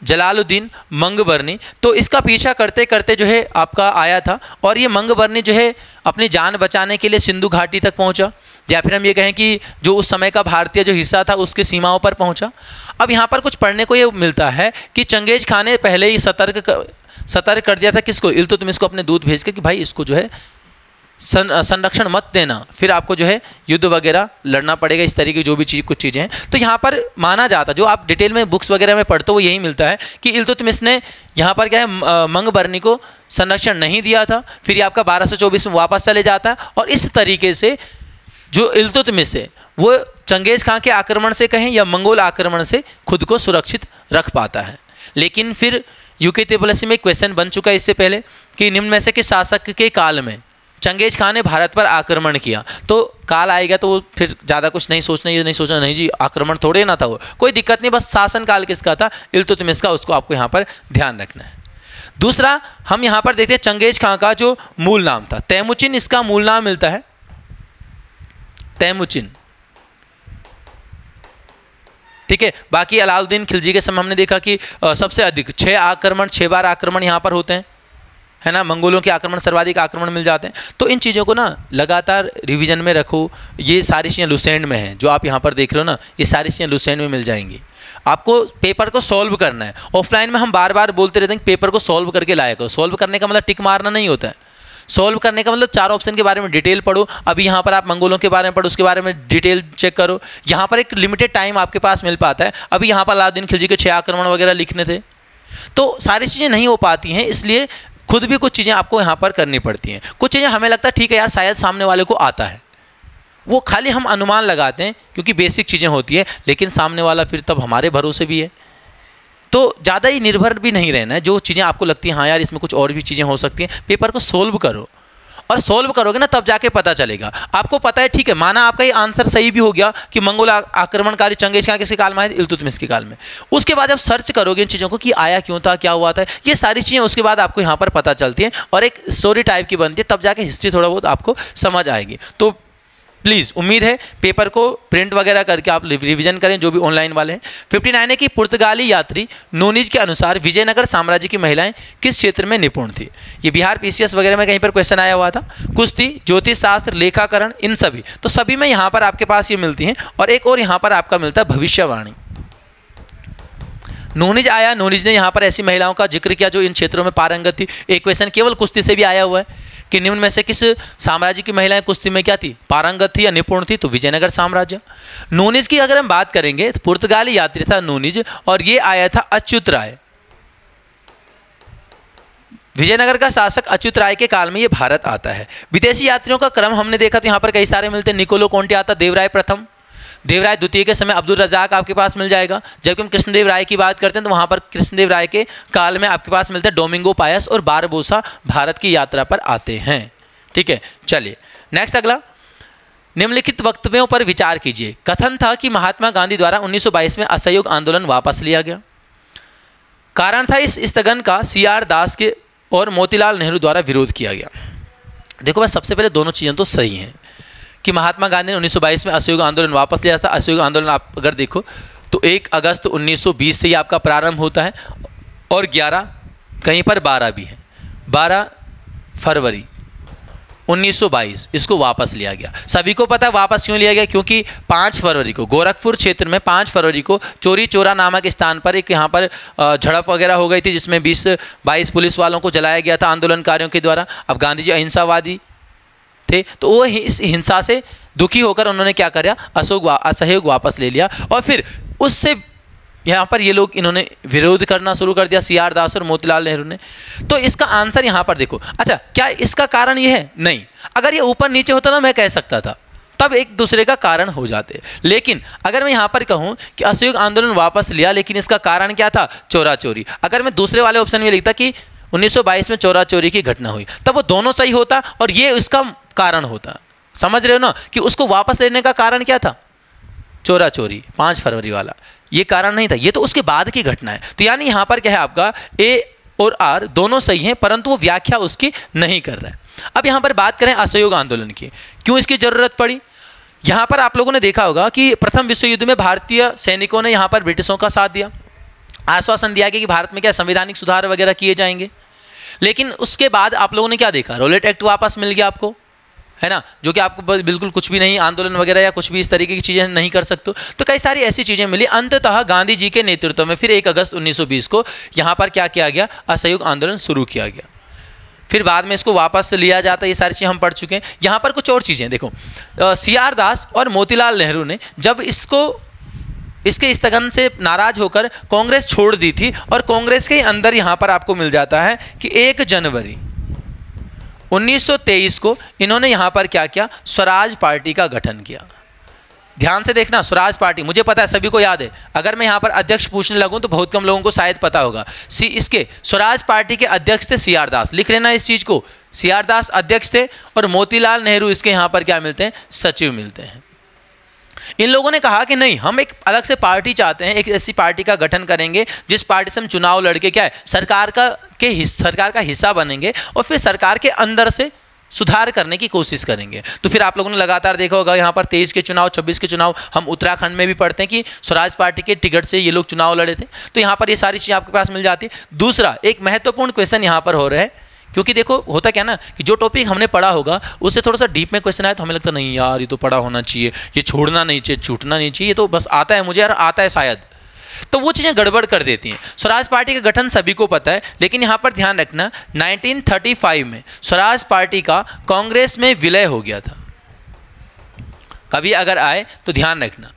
जलालुद्दीन मंगबरनी, तो इसका पीछा करते करते जो है आपका आया था। और ये मंगबरनी जो है अपनी जान बचाने के लिए सिंधु घाटी तक पहुंचा, या फिर हम ये कहें कि जो उस समय का भारतीय जो हिस्सा था उसके सीमाओं पर पहुंचा। अब यहाँ पर कुछ पढ़ने को ये मिलता है कि चंगेज खां ने पहले ही सतर्क कर दिया था किसको, इल्तुतमिश को अपने दूत भेज के कि भाई इसको जो है संरक्षण मत देना, फिर आपको जो है युद्ध वगैरह लड़ना पड़ेगा, इस तरीके की जो भी कुछ चीज़ें हैं। तो यहाँ पर माना जाता, जो आप डिटेल में बुक्स वगैरह में पढ़ते हो वो यही मिलता है कि इल्तुतमिश ने यहाँ पर क्या है मंगबरनी को संरक्षण नहीं दिया था। फिर ये आपका 1224 में वापस चले जाता है, और इस तरीके से जो इल्तुतमिश है वो चंगेज खां के आक्रमण से कहें या मंगोल आक्रमण से खुद को सुरक्षित रख पाता है। लेकिन फिर UKTSS में क्वेश्चन बन चुका है इससे पहले कि निम्न में से किस शासक के काल में चंगेज खां ने भारत पर आक्रमण किया। तो काल आएगा तो फिर ज़्यादा कुछ नहीं सोचना, ये नहीं सोचना नहीं जी आक्रमण थोड़े ना था, वो कोई दिक्कत नहीं, बस शासन काल किसका था, इल्तुतमिश का, उसको आपको यहाँ पर ध्यान रखना है। दूसरा हम यहाँ पर देखते हैं चंगेज खां का जो मूल नाम था तैमुचिन, इसका मूल नाम मिलता है तैमुचिन, ठीक है। बाकी अलाउद्दीन खिलजी के समय हमने देखा कि सबसे अधिक 6 बार आक्रमण यहाँ पर होते हैं, है ना, मंगोलों के आक्रमण सर्वाधिक आक्रमण मिल जाते हैं। तो इन चीज़ों को ना लगातार रिवीजन में रखो। ये सारी चीज़ें लुसेंट में हैं, जो आप यहाँ पर देख रहे हो ना, ये सारी चीज़ें लुसेंट में मिल जाएंगी। आपको पेपर को सॉल्व करना है। ऑफलाइन में हम बार बार बोलते रहते हैं कि पेपर को सॉल्व करके लाया करो। सॉल्व करने का मतलब टिक मारना नहीं होता है, सॉल्व करने का मतलब 4 ऑप्शन के बारे में डिटेल पढ़ो। अभी यहाँ पर आप मंगोलों के बारे में पढ़ो, उसके बारे में डिटेल चेक करो। यहाँ पर एक लिमिटेड टाइम आपके पास मिल पाता है। अभी यहाँ पर अलाउद्दीन खिलजी के 6 आक्रमण वगैरह लिखने थे, तो सारी चीज़ें नहीं हो पाती हैं, इसलिए खुद भी कुछ चीज़ें आपको यहाँ पर करनी पड़ती हैं। कुछ चीज़ें हमें लगता है ठीक है यार शायद सामने वाले को आता है, वो खाली हम अनुमान लगाते हैं क्योंकि बेसिक चीज़ें होती है, लेकिन सामने वाला फिर तब हमारे भरोसे भी है। तो ज़्यादा ही निर्भर भी नहीं रहना है। जो चीज़ें आपको लगती हैं हाँ यार इसमें कुछ और भी चीज़ें हो सकती हैं, पेपर को सोल्व करो, और सोल्व करोगे ना तब जाके पता चलेगा। आपको पता है ठीक है, माना आपका ये आंसर सही भी हो गया कि मंगोल आक्रमणकारी चंगेज खान किसके काल में आए, इल्तुतमिश के काल में। उसके बाद जब सर्च करोगे इन चीज़ों को कि आया क्यों था, क्या हुआ था, ये सारी चीज़ें उसके बाद आपको यहाँ पर पता चलती हैं और एक स्टोरी टाइप की बनती है, तब जाके हिस्ट्री थोड़ा बहुत आपको समझ आएगी। तो प्लीज़ उम्मीद है पेपर को प्रिंट वगैरह करके आप रिवीजन करें, जो भी ऑनलाइन वाले हैं। 59 है कि पुर्तगाली यात्री नूनीज के अनुसार विजयनगर साम्राज्य की महिलाएं किस क्षेत्र में निपुण थी। ये बिहार पीसीएस वगैरह में कहीं पर क्वेश्चन आया हुआ था। कुश्ती, ज्योतिष शास्त्र, लेखाकरण, इन सभी, तो सभी में यहाँ पर आपके पास ये मिलती हैं। और एक और यहाँ पर आपका मिलता है भविष्यवाणी। नूनीज आया, नूनीज ने यहाँ पर ऐसी महिलाओं का जिक्र किया जो इन क्षेत्रों में पारंगत थी। एक क्वेश्चन केवल कुश्ती से भी आया हुआ है कि निम्न में से किस साम्राज्य की महिलाएं कुश्ती में क्या थी, पारंगत थी या निपुण थी, तो विजयनगर साम्राज्य। नूनीज की अगर हम बात करेंगे, पुर्तगाली यात्री था नूनीज और ये आया था अच्युत राय। विजयनगर का शासक अच्युत राय के काल में ये भारत आता है। विदेशी यात्रियों का क्रम हमने देखा तो यहाँ पर कई सारे मिलते हैं। निकोलो कोंटे आता, देवराय प्रथम, देवराय द्वितीय के समय अब्दुल रजाक आपके पास मिल जाएगा। जबकि हम कृष्णदेव राय की बात करते हैं तो वहाँ पर कृष्णदेव राय के काल में आपके पास मिलते हैं डोमिंगो पायस और बारबोसा भारत की यात्रा पर आते हैं। ठीक है, चलिए नेक्स्ट अगला। निम्नलिखित वक्तव्यों पर विचार कीजिए। कथन था कि महात्मा गांधी द्वारा 1922 में असहयोग आंदोलन वापस लिया गया। कारण था इस स्थगन का CR दास के और मोतीलाल नेहरू द्वारा विरोध किया गया। देखो बस सबसे पहले दोनों चीज़ें तो सही हैं कि महात्मा गांधी ने 1922 में असहयोग आंदोलन वापस लिया था। असहयोग आंदोलन आप अगर देखो तो 1 अगस्त 1920 से ही आपका प्रारंभ होता है और 11 कहीं पर 12 भी है, 12 फरवरी 1922 इसको वापस लिया गया। सभी को पता है वापस क्यों लिया गया, क्योंकि 5 फरवरी को गोरखपुर क्षेत्र में 5 फरवरी को चोरी चोरा नामक स्थान पर एक यहाँ पर झड़प वगैरह हो गई थी, जिसमें 20-22 पुलिस वालों को जलाया गया था आंदोलनकारियों के द्वारा। अब गांधी जी अहिंसावादी थे तो वो इस हिंसा से दुखी होकर उन्होंने क्या करा, असहयोग वापस ले लिया। और फिर उससे यहाँ पर ये लोग इन्होंने विरोध करना शुरू कर दिया, CR दास और मोतीलाल नेहरू ने। तो इसका आंसर यहाँ पर देखो। अच्छा, क्या इसका कारण ये है? नहीं, अगर ये ऊपर नीचे होता ना मैं कह सकता था, तब एक दूसरे का कारण हो जाते। लेकिन अगर मैं यहाँ पर कहूँ कि असहयोग आंदोलन वापस लिया लेकिन इसका कारण क्या था, चोरा चोरी, अगर मैं दूसरे वाले ऑप्शन में लिखता कि 1922 में चोरा चोरी की घटना हुई, तब वो दोनों सही होता और ये इसका कारण होता। समझ रहे हो ना कि उसको वापस लेने का कारण क्या था, चोरा चोरी 5 फरवरी वाला, ये कारण नहीं था, ये तो उसके बाद की घटना है। तो यानी यहाँ पर क्या है आपका A और R दोनों सही हैं, परंतु वो व्याख्या उसकी नहीं कर रहा है। अब यहाँ पर बात करें असहयोग आंदोलन की, क्यों इसकी जरूरत पड़ी। यहाँ पर आप लोगों ने देखा होगा कि प्रथम विश्व युद्ध में भारतीय सैनिकों ने यहाँ पर ब्रिटिशों का साथ दिया, आश्वासन दिया गया कि भारत में क्या संवैधानिक सुधार वगैरह किए जाएंगे। लेकिन उसके बाद आप लोगों ने क्या देखा, रॉलेट एक्ट वापस मिल गया आपको, है ना, जो कि आपको बिल्कुल कुछ भी नहीं, आंदोलन वगैरह या कुछ भी इस तरीके की चीज़ें नहीं कर सकते। तो कई सारी ऐसी चीज़ें मिली। अंततः गांधी जी के नेतृत्व में फिर 1 अगस्त 1920 को यहाँ पर क्या किया गया, असहयोग आंदोलन शुरू किया गया। फिर बाद में इसको वापस लिया जाता है, ये सारी चीज़ें हम पढ़ चुके हैं। यहाँ पर कुछ और चीज़ें देखो, CR दास और मोतीलाल नेहरू ने जब इसके स्थगन से नाराज होकर कांग्रेस छोड़ दी थी, और कांग्रेस के अंदर यहाँ पर आपको मिल जाता है कि 1 जनवरी 1923 को इन्होंने यहाँ पर क्या किया, स्वराज पार्टी का गठन किया। ध्यान से देखना, स्वराज पार्टी, मुझे पता है सभी को याद है, अगर मैं यहाँ पर अध्यक्ष पूछने लगूँ तो बहुत कम लोगों को शायद पता होगा। इसके स्वराज पार्टी के अध्यक्ष थे CR दास, लिख लेना इस चीज़ को, CR दास अध्यक्ष थे और मोतीलाल नेहरू इसके यहाँ पर क्या मिलते हैं, सचिव मिलते हैं। इन लोगों ने कहा कि नहीं, हम एक अलग से पार्टी चाहते हैं, एक ऐसी पार्टी का गठन करेंगे जिस पार्टी से हम चुनाव लड़के क्या है, सरकार का हिस्सा बनेंगे और फिर सरकार के अंदर से सुधार करने की कोशिश करेंगे। तो फिर आप लोगों ने लगातार देखा होगा यहाँ पर 23 के चुनाव, 26 के चुनाव, हम उत्तराखंड में भी पढ़ते हैं कि स्वराज पार्टी के टिकट से ये लोग चुनाव लड़े थे। तो यहाँ पर ये सारी चीज़ें आपके पास मिल जाती है। दूसरा एक महत्वपूर्ण क्वेश्चन यहाँ पर हो रहा है, क्योंकि देखो होता क्या ना कि जो टॉपिक हमने पढ़ा होगा उससे थोड़ा सा डीप में क्वेश्चन आए तो हमें लगता नहीं यार ये तो पढ़ा होना चाहिए, ये छोड़ना नहीं चाहिए, छूटना नहीं चाहिए, ये तो बस आता है मुझे यार, आता है शायद, तो वो चीज़ें गड़बड़ कर देती हैं। स्वराज पार्टी का गठन सभी को पता है, लेकिन यहाँ पर ध्यान रखना 1935 में स्वराज पार्टी का कांग्रेस में विलय हो गया था। कभी अगर आए तो ध्यान रखना,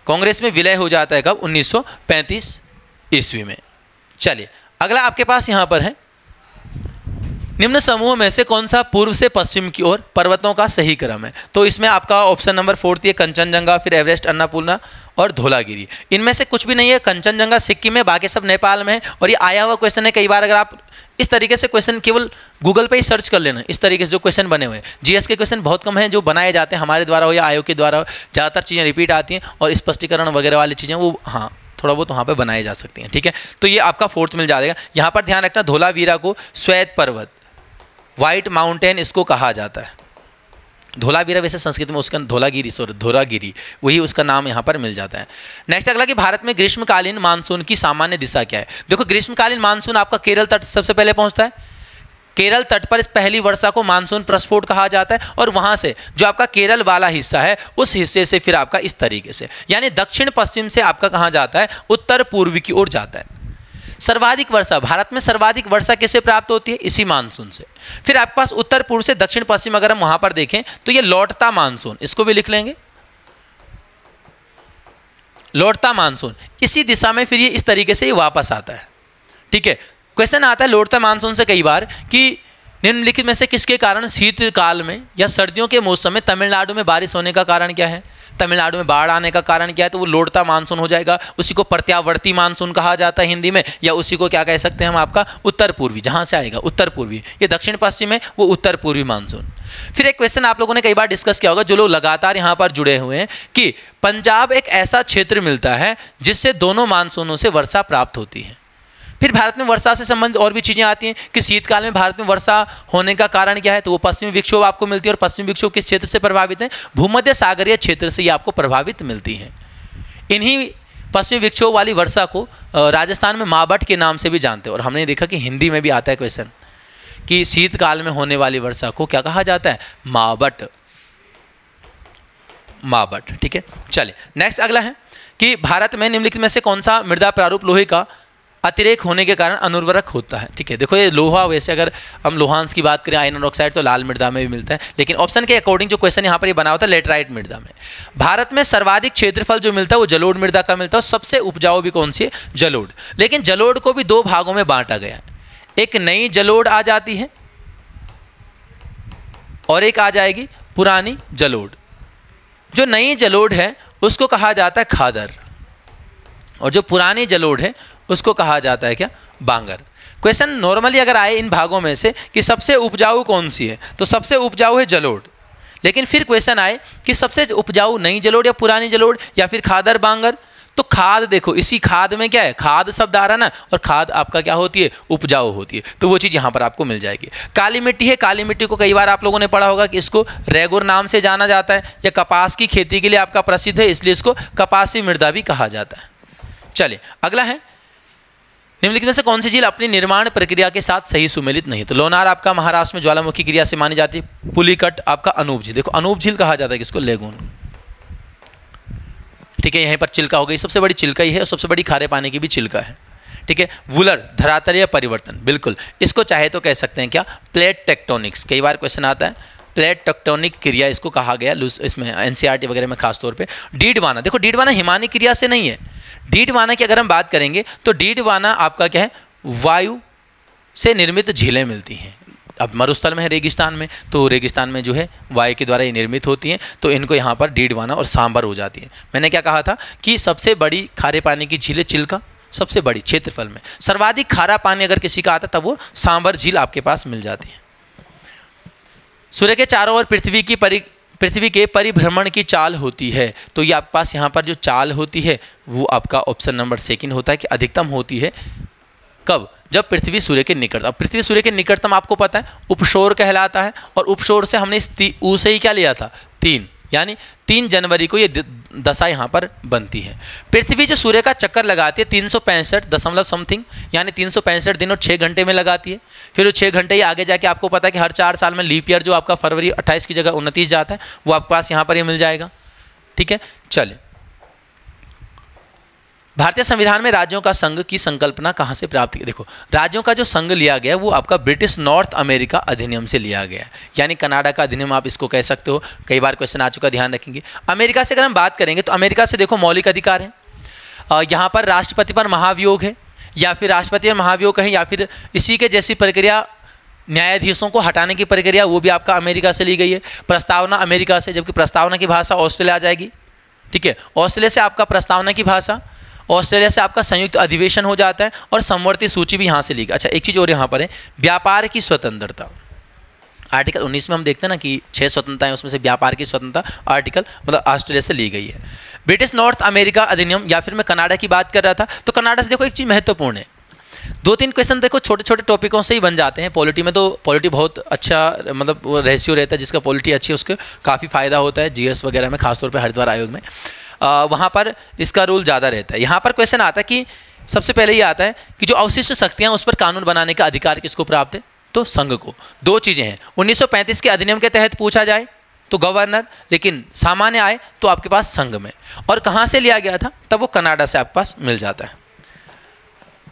कांग्रेस में विलय हो जाता है कब, 1935 ईस्वी में। चलिए अगला आपके पास यहाँ पर है निम्न समूह में से कौन सा पूर्व से पश्चिम की ओर पर्वतों का सही क्रम है? तो इसमें आपका ऑप्शन नंबर 4 है कंचनजंगा, फिर एवरेस्ट, अन्नपूर्णा और धौलागिरी। इनमें से कुछ भी नहीं है। कंचनजंगा सिक्किम में, बाकी सब नेपाल में है। और ये आया हुआ क्वेश्चन है, कई बार अगर आप इस तरीके से क्वेश्चन केवल गूगल पे ही सर्च कर लेना, इस तरीके से जो क्वेश्चन बने हुए हैं। जीएस के क्वेश्चन बहुत कम हैं जो बनाए जाते हैं हमारे द्वारा हो या आयोग के द्वारा हो, ज़्यादातर चीज़ें रिपीट आती हैं और स्पष्टीकरण वगैरह वाली चीज़ें वो हाँ थोड़ा बहुत वहाँ पे बनाई जा सकती हैं। ठीक है, तो ये आपका 4th मिल जाएगा। यहाँ पर ध्यान रखना, धौलावीरा को श्वेत पर्वत, व्हाइट माउंटेन इसको कहा जाता है। धौलावीरा वैसे संस्कृत में उसका धौलागिरी वही उसका नाम यहाँ पर मिल जाता है। नेक्स्ट अगला कि भारत में ग्रीष्मकालीन मानसून की सामान्य दिशा क्या है? देखो ग्रीष्मकालीन मानसून आपका केरल तट सबसे पहले पहुँचता है। केरल तट पर इस पहली वर्षा को मानसून प्रस्फोट कहा जाता है और वहाँ से जो आपका केरल वाला हिस्सा है उस हिस्से से फिर आपका इस तरीके से यानी दक्षिण पश्चिम से आपका कहाँ जाता है? उत्तर पूर्व की ओर जाता है। सर्वाधिक वर्षा, भारत में सर्वाधिक वर्षा किससे प्राप्त होती है? इसी मानसून से। फिर आपके पास उत्तर पूर्व से दक्षिण पश्चिम अगर हम वहां पर देखें तो ये लौटता मानसून, इसको भी लिख लेंगे, लौटता मानसून। इसी दिशा में फिर ये इस तरीके से ये वापस आता है। ठीक है, क्वेश्चन आता है लौटता मानसून से कई बार कि निम्नलिखित में से किसके कारण शीतकाल में या सर्दियों के मौसम में तमिलनाडु में बारिश होने का कारण क्या है? तमिलनाडु में बाढ़ आने का कारण क्या है? तो वो लौटता मानसून हो जाएगा। उसी को प्रत्यावर्ती मानसून कहा जाता है हिंदी में, या उसी को क्या कह सकते हैं हम आपका उत्तर पूर्वी, जहाँ से आएगा उत्तर पूर्वी। ये दक्षिण पश्चिम है, वो उत्तर पूर्वी मानसून। फिर एक क्वेश्चन आप लोगों ने कई बार डिस्कस किया होगा, जो लोग लगातार यहाँ पर जुड़े हुए हैं, कि पंजाब एक ऐसा क्षेत्र मिलता है जिससे दोनों मानसूनों से वर्षा प्राप्त होती है। फिर भारत में वर्षा से संबंधित और भी चीज़ें आती हैं कि शीतकाल में भारत में वर्षा होने का कारण क्या है? तो वो पश्चिमी विक्षोभ आपको मिलती है। और पश्चिमी विक्षोभ किस क्षेत्र से प्रभावित है? भूमध्य सागरीय क्षेत्र से ये आपको प्रभावित मिलती हैं। इन्हीं पश्चिमी विक्षोभ वाली वर्षा को राजस्थान में मावठ के नाम से भी जानते हैं। और हमने देखा कि हिंदी में भी आता है क्वेश्चन कि शीतकाल में होने वाली वर्षा को क्या कहा जाता है? मावठ, मावठ। ठीक है, चलिए नेक्स्ट अगला है कि भारत में निम्नलिखित में से कौन सा मृदा प्रारूप लोहे का अतिरेक होने के कारण अनुर्वरक होता है? ठीक है, देखो ये लोहा, वैसे अगर हम लोहांश की बात करें आयरन ऑक्साइड तो लाल मृदा में भी मिलता है, लेकिन ऑप्शन के अकॉर्डिंग जो क्वेश्चन यहाँ पर ये बना होता है लेटराइट मृदा में। भारत में सर्वाधिक क्षेत्रफल जो मिलता है वो जलोढ़ मृदा का मिलता है। और सबसे उपजाऊ भी कौन सी है? जलोढ़। लेकिन जलोढ़ को भी 2 भागों में बांटा गया है। एक नई जलोढ़ आ जाती है और एक आ जाएगी पुरानी जलोढ़। जो नई जलोढ़ है उसको कहा जाता है खादर, और जो पुरानी जलोढ़ है उसको कहा जाता है क्या? बांगर। क्वेश्चन नॉर्मली अगर आए इन भागों में से कि सबसे उपजाऊ कौन सी है, तो सबसे उपजाऊ है जलोढ़। लेकिन फिर क्वेश्चन आए कि सबसे उपजाऊ नई जलोढ़ या पुरानी जलोढ़ या फिर खादर बांगर, तो खाद देखो इसी खाद में क्या है? खाद शब्द आ रहा है ना, और खाद आपका क्या होती है? उपजाऊ होती है। तो वो चीज़ यहाँ पर आपको मिल जाएगी। काली मिट्टी है, काली मिट्टी को कई बार आप लोगों ने पढ़ा होगा कि इसको रेगुर नाम से जाना जाता है, या कपास की खेती के लिए आपका प्रसिद्ध है, इसलिए इसको कपासी मृदा भी कहा जाता है। चलिए अगला है, निम्नलिखित में से कौन सी झील अपनी निर्माण प्रक्रिया के साथ सही सुमेलित नहीं? तो लोनार आपका महाराष्ट्र में ज्वालामुखी क्रिया से मानी जाती है। पुलिकट आपका अनूप झील, देखो अनूप झील कहा जाता है किसको? लेगून। ठीक है, यहीं पर चिल्का हो गई, सबसे बड़ी चिल्का ही है और सबसे बड़ी खारे पानी की भी चिल्का है। ठीक है, वुलर धरातलीय परिवर्तन, बिल्कुल इसको चाहे तो कह सकते हैं क्या? Plate tectonics. कई बार क्वेश्चन आता है, प्लेट टेक्टोनिक क्रिया इसको कहा गया इसमें एनसीईआरटी वगैरह में खासतौर पे। डीडवाना, देखो डीडवाना हिमानी क्रिया से नहीं है। डीडवाना की अगर हम बात करेंगे तो डीडवाना आपका क्या है? वायु से निर्मित झीलें मिलती हैं। अब मरुस्थल में है, रेगिस्तान में, तो रेगिस्तान में जो है वायु के द्वारा ये निर्मित होती हैं, तो इनको यहाँ पर डीडवाना और सांबर हो जाती है। मैंने क्या कहा था कि सबसे बड़ी खारे पानी की झील है चिल्का, सबसे बड़ी क्षेत्रफल में। सर्वाधिक खारा पानी अगर किसी का आता तब वो सांबर झील आपके पास मिल जाती है। सूर्य के चारों ओर पृथ्वी के परिभ्रमण की चाल होती है, तो ये आपके पास यहाँ पर जो चाल होती है वो आपका ऑप्शन नंबर 2 होता है कि अधिकतम होती है कब? जब पृथ्वी सूर्य के निकट। अब पृथ्वी सूर्य के निकटतम आपको पता है उपशोर कहलाता है, और उपशोर से हमने इस ऊ से ही क्या लिया था? 3, यानी 3 जनवरी को ये दशा यहाँ पर बनती है। पृथ्वी जो सूर्य का चक्कर लगाती है 365 दशमलव समथिंग, यानी 365 दिन और 6 घंटे में लगाती है। फिर वो 6 घंटे ही आगे जाके आपको पता है कि हर 4 साल में लीप ईयर जो आपका फरवरी 28 की जगह 29 जाता है, वो आपके पास यहाँ पर ही मिल जाएगा। ठीक है, चलिए भारतीय संविधान में राज्यों का संघ की संकल्पना कहाँ से प्राप्त की? देखो राज्यों का जो संघ लिया गया वो आपका ब्रिटिश नॉर्थ अमेरिका अधिनियम से लिया गया है, यानी कनाडा का अधिनियम आप इसको कह सकते हो। कई बार क्वेश्चन आ चुका, ध्यान रखेंगे। अमेरिका से अगर हम बात करेंगे तो अमेरिका से देखो मौलिक अधिकार है, यहाँ पर राष्ट्रपति पर महाभियोग है, या फिर राष्ट्रपति पर महाभियोग कहें, या फिर इसी के जैसी प्रक्रिया न्यायाधीशों को हटाने की प्रक्रिया वो भी आपका अमेरिका से ली गई है। प्रस्तावना अमेरिका से, जबकि प्रस्तावना की भाषा ऑस्ट्रेलिया आ जाएगी। ठीक है, ऑस्ट्रेलिया से आपका प्रस्तावना की भाषा, ऑस्ट्रेलिया से आपका संयुक्त अधिवेशन हो जाता है, और समवर्ती सूची भी यहाँ से ली गई। अच्छा, एक चीज़ और यहाँ पर है, व्यापार की स्वतंत्रता। आर्टिकल 19 में हम देखते हैं ना कि 6 स्वतंत्रताएं, उसमें से व्यापार की स्वतंत्रता आर्टिकल मतलब ऑस्ट्रेलिया से ली गई है। ब्रिटिश नॉर्थ अमेरिका अधिनियम, या फिर मैं कनाडा की बात कर रहा था, तो कनाडा से देखो एक चीज़ महत्वपूर्ण है, 2-3 क्वेश्चन देखो छोटे छोटे टॉपिकों से ही बन जाते हैं। पॉलिटी में तो पॉलिटी बहुत अच्छा मतलब रेशियो रहता है, जिसका पॉलिटी अच्छी है उसको काफ़ी फायदा होता है, जीएस वगैरह में, खासतौर पर हरिद्वार आयोग में वहाँ पर इसका रूल ज़्यादा रहता है। यहाँ पर क्वेश्चन आता है कि सबसे पहले ये आता है कि जो अवशिष्ट शक्तियाँ उस पर कानून बनाने का अधिकार किसको प्राप्त है, तो संघ को। 2 चीज़ें हैं, 1935 के अधिनियम के तहत पूछा जाए तो गवर्नर, लेकिन सामान्य आए तो आपके पास संघ में। और कहाँ से लिया गया था, तब वो कनाडा से आपके पास मिल जाता है।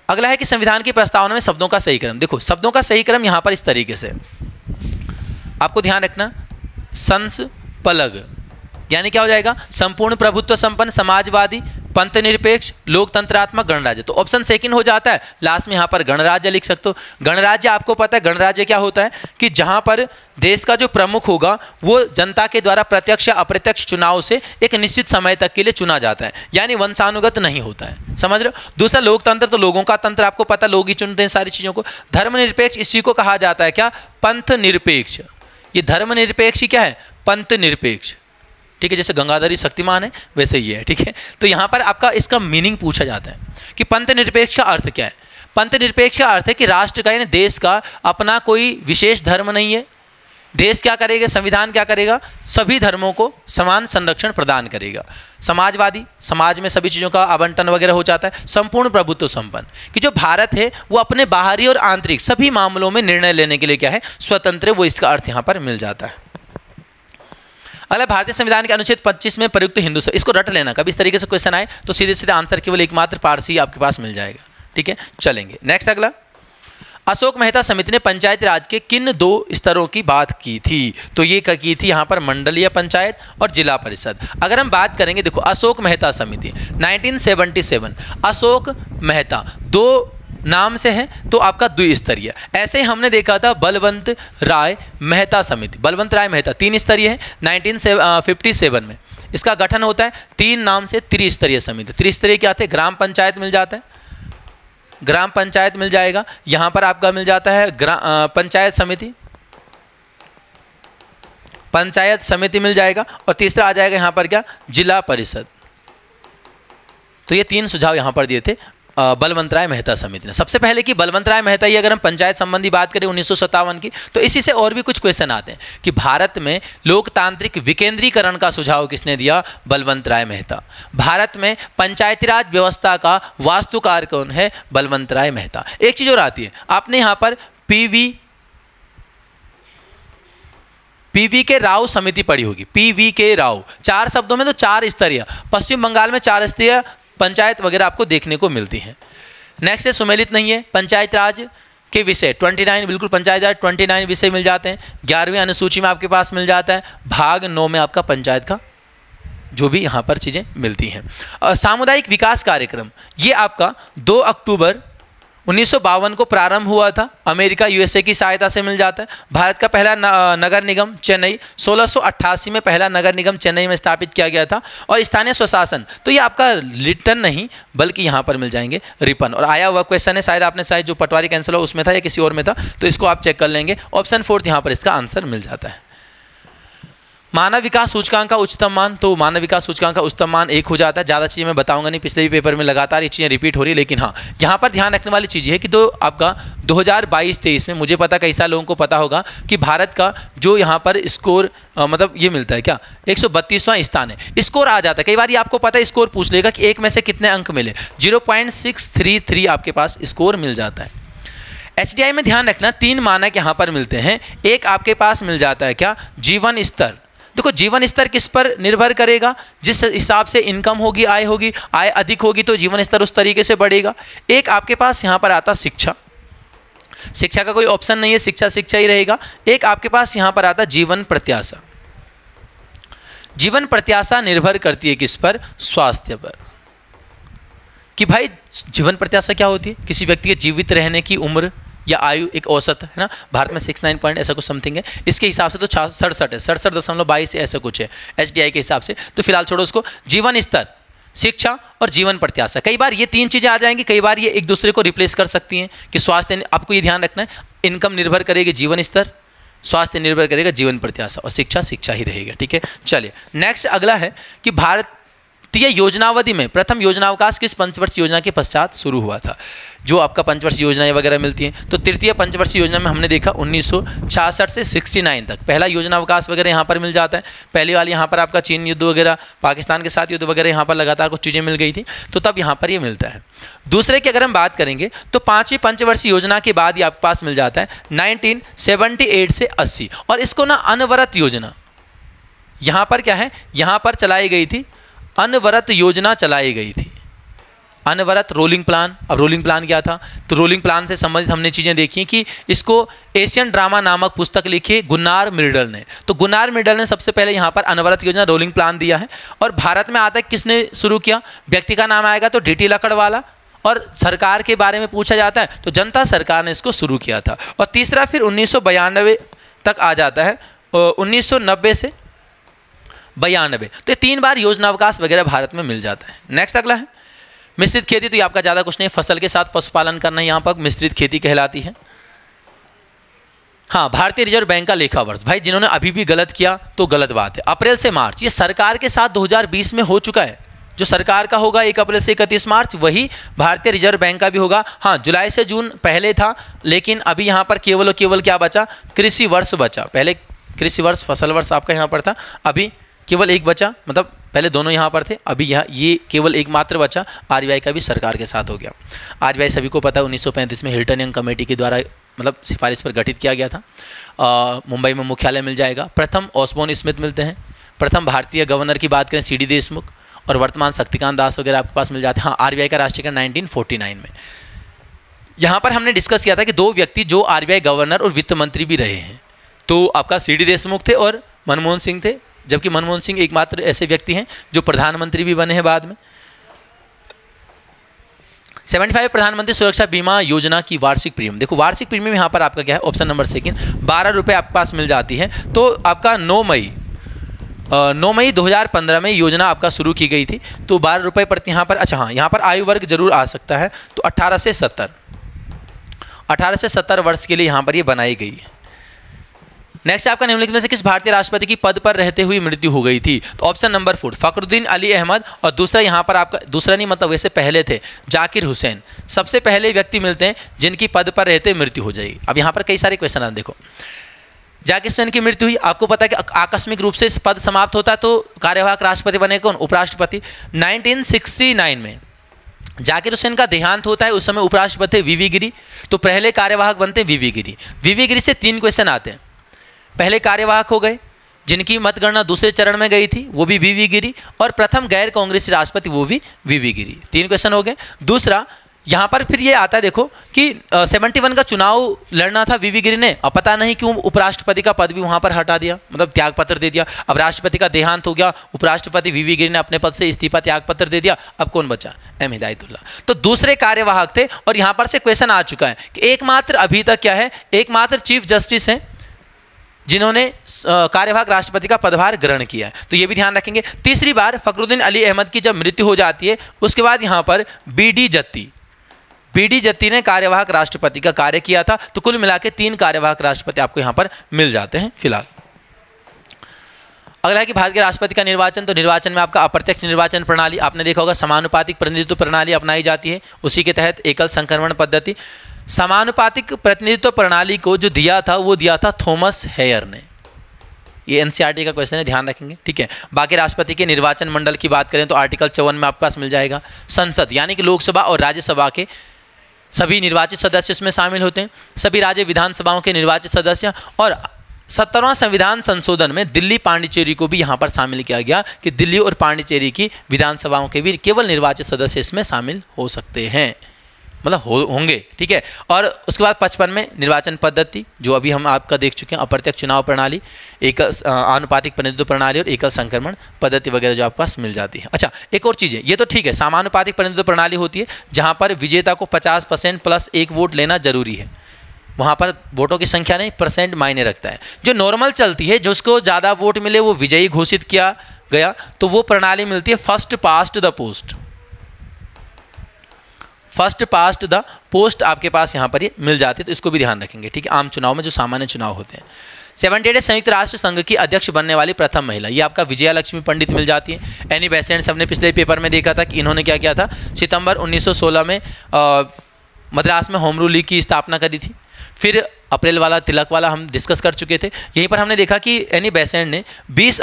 अगला है कि संविधान की प्रस्तावना में शब्दों का सही क्रम। देखो शब्दों का सही क्रम यहाँ पर इस तरीके से आपको ध्यान रखना, संसपलग यानी क्या हो जाएगा, संपूर्ण प्रभुत्व संपन्न, समाजवादी, पंथ निरपेक्ष, लोकतंत्रात्मक, गणराज्य। तो ऑप्शन सेकंड हो जाता है, लास्ट में यहाँ पर गणराज्य लिख सकते हो। गणराज्य आपको पता है गणराज्य क्या होता है कि जहाँ पर देश का जो प्रमुख होगा वो जनता के द्वारा प्रत्यक्ष या अप्रत्यक्ष चुनाव से एक निश्चित समय तक के लिए चुना जाता है, यानी वंशानुगत नहीं होता है, समझ रहे हो। दूसरा लोकतंत्र, तो लोगों का तंत्र, आपको पता लोग ही चुनते हैं सारी चीज़ों को। धर्मनिरपेक्ष, इसी को कहा जाता है क्या, पंथ निरपेक्ष। ये धर्मनिरपेक्ष ही क्या है, पंथ निरपेक्ष। ठीक है, जैसे गंगाधरी शक्तिमान है वैसे ही है। ठीक है, तो यहाँ पर आपका इसका मीनिंग पूछा जाता है कि पंथ निरपेक्ष का अर्थ क्या है। पंथ निरपेक्ष का अर्थ है कि राष्ट्र का यानी देश का अपना कोई विशेष धर्म नहीं है। देश क्या करेगा, संविधान क्या करेगा, सभी धर्मों को समान संरक्षण प्रदान करेगा। समाजवादी, समाज में सभी चीज़ों का आवंटन वगैरह हो जाता है। संपूर्ण प्रभुत्व संपन्न, कि जो भारत है वो अपने बाहरी और आंतरिक सभी मामलों में निर्णय लेने के लिए क्या है, स्वतंत्र, वो इसका अर्थ यहाँ पर मिल जाता है। अगला, भारतीय संविधान के अनुच्छेद 25 में प्रयुक्त हिंदू, इसको रट लेना, कभी इस तरीके से क्वेश्चन आए तो सीधे सीधे आंसर केवल एकमात्र पारसी आपके पास मिल जाएगा। ठीक है, चलेंगे नेक्स्ट। अगला, अशोक मेहता समिति ने पंचायत राज के किन 2 स्तरों की बात की थी, तो ये की थी यहाँ पर मंडलीय पंचायत और जिला परिषद। अगर हम बात करेंगे, देखो अशोक मेहता समिति 1977, अशोक मेहता 2 नाम से है तो आपका द्विस्तरीय। ऐसे ही हमने देखा था बलवंत राय मेहता समिति, बलवंत राय मेहता 3 स्तरीय है। 1957 में इसका गठन होता है 3 नाम से त्रिस्तरीय समिति। त्रिस्तरीय क्या थे, ग्राम पंचायत मिल जाता है, ग्राम पंचायत मिल जाएगा, यहाँ पर आपका मिल जाता है पंचायत समिति, पंचायत समिति मिल जाएगा, और तीसरा आ जाएगा यहाँ पर क्या, जिला परिषद। तो ये 3 सुझाव यहाँ पर दिए थे बलवंत राय मेहता समिति ने। सबसे पहले कि बलवंत राय मेहता ही, अगर हम पंचायत संबंधी बात करें 1957 की, तो इसी से और भी कुछ क्वेश्चन आते हैं कि भारत में लोकतांत्रिक विकेंद्रीकरण का सुझाव किसने दिया, बलवंत राय मेहता। भारत में पंचायती राज व्यवस्था का वास्तुकार कौन है, बलवंत राय मेहता। एक चीज और आती है, आपने यहाँ पर पीवी के राव समिति पढ़ी होगी, पीवी के राव, 4 शब्दों में तो 4 स्तरीय, पश्चिम बंगाल में 4 स्तरीय पंचायत वगैरह आपको देखने को मिलती है। नेक्स्ट है सुमेलित नहीं है, पंचायत राज के विषय 29, बिल्कुल पंचायत राज 29 विषय मिल जाते हैं। 11वीं अनुसूची में आपके पास मिल जाता है, भाग 9 में आपका पंचायत का जो भी यहाँ पर चीज़ें मिलती हैं। सामुदायिक विकास कार्यक्रम, ये आपका 2 अक्टूबर 1952 को प्रारंभ हुआ था, अमेरिका यूएसए की सहायता से मिल जाता है। भारत का पहला नगर निगम चेन्नई, 1688 में पहला नगर निगम चेन्नई में स्थापित किया गया था। और स्थानीय स्वशासन, तो ये आपका रिटर्न नहीं बल्कि यहाँ पर मिल जाएंगे रिपन। और आया हुआ क्वेश्चन है, शायद आपने शायद जो पटवारी कैंसिल हुआ उसमें था या किसी और में था, तो इसको आप चेक कर लेंगे। ऑप्शन 4 यहाँ पर इसका आंसर मिल जाता है। मानव विकास सूचकांक का उच्चतम मान, तो मानव विकास सूचकांक का उच्चतम मान 1 हो जाता है। ज़्यादा चीज़ें मैं बताऊंगा नहीं, पिछले भी पेपर में लगातार ये चीज़ें रिपीट हो रही है, लेकिन हाँ यहाँ पर ध्यान रखने वाली चीज़ है कि तो आपका 2022-23 में, मुझे पता कई सारे लोगों को पता होगा कि भारत का जो यहाँ पर स्कोर मतलब ये मिलता है क्या, 132वां स्थान है, स्कोर आ जाता है। कई बार ये आपको पता है, स्कोर पूछ लेगा कि 1 में से कितने अंक मिले, 0.633 आपके पास स्कोर मिल जाता है। HDI में ध्यान रखना 3 मानक यहाँ पर मिलते हैं। एक आपके पास मिल जाता है क्या, जीवन स्तर। देखो जीवन स्तर किस पर निर्भर करेगा, जिस हिसाब से इनकम होगी, आय अधिक होगी तो जीवन स्तर उस तरीके से बढ़ेगा। एक आपके पास यहाँ पर आता शिक्षा, शिक्षा का कोई ऑप्शन नहीं है, शिक्षा ही रहेगा। एक आपके पास यहाँ पर आता जीवन प्रत्याशा। जीवन प्रत्याशा निर्भर करती है किस पर, स्वास्थ्य पर। कि भाई जीवन प्रत्याशा क्या होती है, किसी व्यक्ति के जीवित रहने की उम्र या आयु एक औसत है ना, भारत में 69 पॉइंट ऐसा कुछ समथिंग है, इसके हिसाब से तो 67 है, 67.22 ऐसा कुछ है HDI के हिसाब से। तो फिलहाल छोड़ो उसको। जीवन स्तर, शिक्षा और जीवन प्रत्याशा, कई बार ये तीन चीज़ें आ जाएंगी, कई बार ये एक दूसरे को रिप्लेस कर सकती हैं कि स्वास्थ्य, आपको ये ध्यान रखना है, इनकम निर्भर करेगी जीवन स्तर, स्वास्थ्य निर्भर करेगा जीवन प्रत्याशा, और शिक्षा शिक्षा ही रहेगा। ठीक है, चलिए नेक्स्ट अगला है कि भारतीय योजनावधि में प्रथम योजनावकाश किस पंचवर्षीय योजना के पश्चात शुरू हुआ था। जो आपका पंचवर्षीय योजनाएं वगैरह मिलती हैं, तो तृतीय पंचवर्षीय योजना में हमने देखा 1966 से 69 तक पहला योजनावकाश वगैरह यहाँ पर मिल जाता है। पहली वाली यहाँ पर आपका चीन युद्ध वगैरह, पाकिस्तान के साथ युद्ध वगैरह यहाँ पर लगातार कुछ चीज़ें मिल गई थी, तो तब यहाँ पर ये मिलता है। दूसरे की अगर हम बात करेंगे तो पाँचवीं पंचवर्षीय योजना के बाद ये आपके पास मिल जाता है 1978 से 80, और इसको ना अनवरत योजना यहाँ पर क्या है, यहाँ पर चलाई गई थी, अनवरत योजना चलाई गई थी, अनवरत रोलिंग प्लान। अब रोलिंग प्लान क्या था, तो रोलिंग प्लान से संबंधित हमने चीज़ें देखी कि इसको एशियन ड्रामा नामक पुस्तक लिखी गुन्नार मिर्डल ने, तो गुन्नार मिर्डल ने सबसे पहले यहाँ पर अनवरत योजना रोलिंग प्लान दिया है। और भारत में आता है किसने शुरू किया, व्यक्ति का नाम आएगा तो DT लकड़वाला, और सरकार के बारे में पूछा जाता है तो जनता सरकार ने इसको शुरू किया था। और तीसरा फिर 1992 तक आ जाता है, 1990 से 92, तो ये 3 बार योजनावकाश वगैरह भारत में मिल जाता है। नेक्स्ट अगला है मिश्रित खेती, तो ये आपका ज़्यादा कुछ नहीं, फसल के साथ पशुपालन करना यहाँ पर मिश्रित खेती कहलाती है। हाँ, भारतीय रिजर्व बैंक का लेखा वर्ष, भाई जिन्होंने अभी भी गलत किया तो गलत बात है। अप्रैल से मार्च ये सरकार के साथ 2020 में हो चुका है, जो सरकार का होगा 1 अप्रैल से 31 मार्च, वही भारतीय रिजर्व बैंक का भी होगा। हाँ, जुलाई से जून पहले था, लेकिन अभी यहाँ पर केवल और केवल क्या बचा, कृषि वर्ष बचा। पहले कृषि वर्ष फसल वर्ष आपका यहाँ पर था, अभी केवल एक बचा, मतलब पहले दोनों यहाँ पर थे, अभी यहाँ ये केवल एकमात्र बचा। RBI का भी सरकार के साथ हो गया। RBI सभी को पता है 1935 में हिल्टन यंग कमेटी के द्वारा मतलब सिफारिश पर गठित किया गया था। मुंबई में मुख्यालय मिल जाएगा। प्रथम ऑस्बोर्न स्मिथ मिलते हैं। प्रथम भारतीय गवर्नर की बात करें CD देशमुख, और वर्तमान शक्तिकांत दास वगैरह आपके पास मिल जाते हैं। हाँ, RBI का राष्ट्रीयकरण 1949 में। यहाँ पर हमने डिस्कस किया था कि 2 व्यक्ति जो RBI गवर्नर और वित्त मंत्री भी रहे हैं, तो आपका CD देशमुख थे और मनमोहन सिंह थे, जबकि मनमोहन सिंह एकमात्र ऐसे व्यक्ति हैं जो प्रधानमंत्री भी बने हैं बाद में। 75 प्रधानमंत्री सुरक्षा बीमा योजना की वार्षिक प्रीमियम, देखो वार्षिक प्रीमियम यहाँ पर आपका क्या है, ऑप्शन नंबर सेकंड 12 रुपये आपके पास मिल जाती है। तो आपका 9 मई 2015 में योजना आपका शुरू की गई थी, तो 12 रुपये प्रति यहाँ पर। अच्छा हाँ, यहाँ पर आयु वर्ग जरूर आ सकता है, तो 18 से 70 वर्ष के लिए यहाँ पर ये बनाई गई है। नेक्स्ट आपका निम्नलिखित में से किस भारतीय राष्ट्रपति की पद पर रहते हुए मृत्यु हो गई थी, तो ऑप्शन नंबर 4 फखरुद्दीन अली अहमद, और दूसरा यहाँ पर आपका, दूसरा नहीं मतलब वैसे पहले थे, जाकिर हुसैन। सबसे पहले व्यक्ति मिलते हैं जिनकी पद पर रहते मृत्यु हो जाएगी। अब यहाँ पर कई सारे क्वेश्चन आते, देखो जाकिर हुसैन की मृत्यु हुई, आपको पता है कि आकस्मिक रूप से इस पद समाप्त होता है, तो कार्यवाहक राष्ट्रपति बने कौन, उपराष्ट्रपति। 1969 में जाकिर हुसैन का देहांत होता है, उस समय उपराष्ट्रपति VV गिरी, तो पहले कार्यवाहक बनते हैं VV गिरी। VV गिरी से 3 क्वेश्चन आते हैं। पहले कार्यवाहक हो गए जिनकी मतगणना दूसरे चरण में गई थी, वो भी VV गिरी, और प्रथम गैर कांग्रेसी राष्ट्रपति वो भी VV गिरी। 3 क्वेश्चन हो गए। दूसरा यहाँ पर फिर ये आता है, देखो कि 71 का चुनाव लड़ना था VV गिरी ने, अब पता नहीं क्यों उपराष्ट्रपति का पद भी वहाँ पर हटा दिया, मतलब त्यागपत्र दे दिया। अब राष्ट्रपति का देहांत हो गया, उपराष्ट्रपति VV गिरी ने अपने पद से इस्तीफा त्यागपत्र दे दिया। अब कौन बचा, M हिदायतुल्लाह, तो दूसरे कार्यवाहक थे। और यहाँ पर से क्वेश्चन आ चुका है कि एकमात्र अभी तक क्या है, एकमात्र चीफ जस्टिस हैं जिन्होंने कार्यवाहक राष्ट्रपति का पदभार ग्रहण किया है, तो ये भी ध्यान रखेंगे। तीसरी बार फखरुद्दीन अली अहमद की जब मृत्यु हो जाती है, उसके बाद यहाँ पर BD जत्ती ने कार्यवाहक राष्ट्रपति का कार्य किया था। तो कुल मिला के 3 कार्यवाहक राष्ट्रपति आपको यहाँ पर मिल जाते हैं फिलहाल। अगला है कि भारत के राष्ट्रपति का निर्वाचन, तो निर्वाचन में आपका अप्रत्यक्ष निर्वाचन प्रणाली, आपने देखा होगा समानुपातिक प्रतिनिधित्व प्रणाली अपनाई जाती है, उसी के तहत एकल संक्रमण पद्धति। समानुपातिक प्रतिनिधित्व प्रणाली को जो दिया था वो दिया था थॉमस हेयर ने। ये NCERT का क्वेश्चन है, ध्यान रखेंगे, ठीक है। बाकी राष्ट्रपति के निर्वाचन मंडल की बात करें तो आर्टिकल 54 में आपके पास मिल जाएगा। संसद यानी कि लोकसभा और राज्यसभा के सभी निर्वाचित सदस्य इसमें शामिल होते हैं। सभी राज्य विधानसभाओं के निर्वाचित सदस्य, और 70वां संविधान संशोधन में दिल्ली पांडिचेरी को भी यहाँ पर शामिल किया गया कि दिल्ली और पांडिचेरी की विधानसभाओं के भी केवल निर्वाचित सदस्य इसमें शामिल हो सकते हैं, मतलब होंगे, ठीक है। और उसके बाद 55 में निर्वाचन पद्धति, जो अभी हम आपका देख चुके हैं, अप्रत्यक्ष चुनाव प्रणाली, एक आनुपातिक प्रतिनिधित्व प्रणाली और एकल संक्रमण पद्धति वगैरह जो आपके पास मिल जाती है। अच्छा, एक और चीज़ है, ये तो ठीक है, समानुपातिक प्रतिनिधित्व प्रणाली होती है जहाँ पर विजेता को 50% प्लस 1 वोट लेना जरूरी है। वहाँ पर वोटों की संख्या नहीं, परसेंट मायने रखता है। जो नॉर्मल चलती है, जिसको ज़्यादा वोट मिले वो विजयी घोषित किया गया, तो वो प्रणाली मिलती है first past the post. First past the post आपके पास यहाँ पर ये मिल जाती है, तो इसको भी ध्यान रखेंगे, ठीक है। आम चुनाव में जो सामान्य चुनाव होते हैं। 78 संयुक्त राष्ट्र संघ की अध्यक्ष बनने वाली प्रथम महिला, ये आपका विजया लक्ष्मी पंडित मिल जाती है। एनी बेसेंट हमने पिछले पेपर में देखा था कि इन्होंने क्या किया था, सितंबर 1916 में मद्रास में होम रूल लीग की स्थापना करी थी। फिर अप्रैल वाला, तिलक वाला हम डिस्कस कर चुके थे। यहीं पर हमने देखा कि एनी बेसेंट ने 20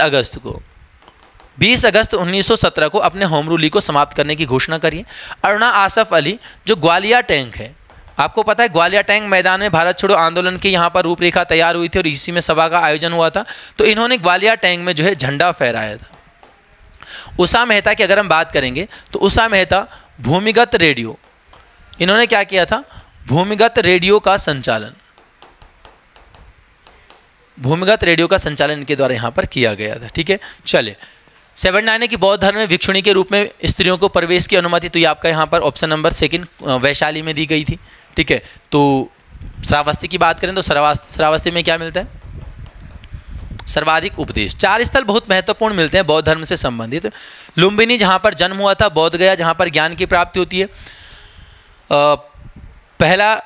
अगस्त 1917 को अपने होम रूल लीग को समाप्त करने की घोषणा करी है। अरुणा आसफ अली, जो ग्वालियर टैंक है, आपको पता है ग्वालियर टैंक मैदान में भारत छोड़ो आंदोलन की यहाँ पर रूपरेखा तैयार हुई थी और इसी में सभा का आयोजन हुआ था, तो इन्होंने ग्वालियर टैंक में जो है झंडा फहराया था। उषा मेहता की अगर हम बात करेंगे तो उषा मेहता भूमिगत रेडियो, इन्होंने क्या किया था, भूमिगत रेडियो का संचालन, भूमिगत रेडियो का संचालन इनके द्वारा यहाँ पर किया गया था, ठीक है। चलिए 79 की बौद्ध धर्म में भिक्षुणी के रूप में स्त्रियों को प्रवेश की अनुमति, तो ये आपका यहाँ पर ऑप्शन नंबर 2 वैशाली में दी गई थी, ठीक है। तो श्रावस्ती की बात करें तो श्रावस्ती में क्या मिलता है, सर्वाधिक उपदेश। 4 स्थल बहुत महत्वपूर्ण मिलते हैं बौद्ध धर्म से संबंधित। लुम्बिनी जहाँ पर जन्म हुआ था, बोध गया जहाँ पर ज्ञान की प्राप्ति होती है, पहला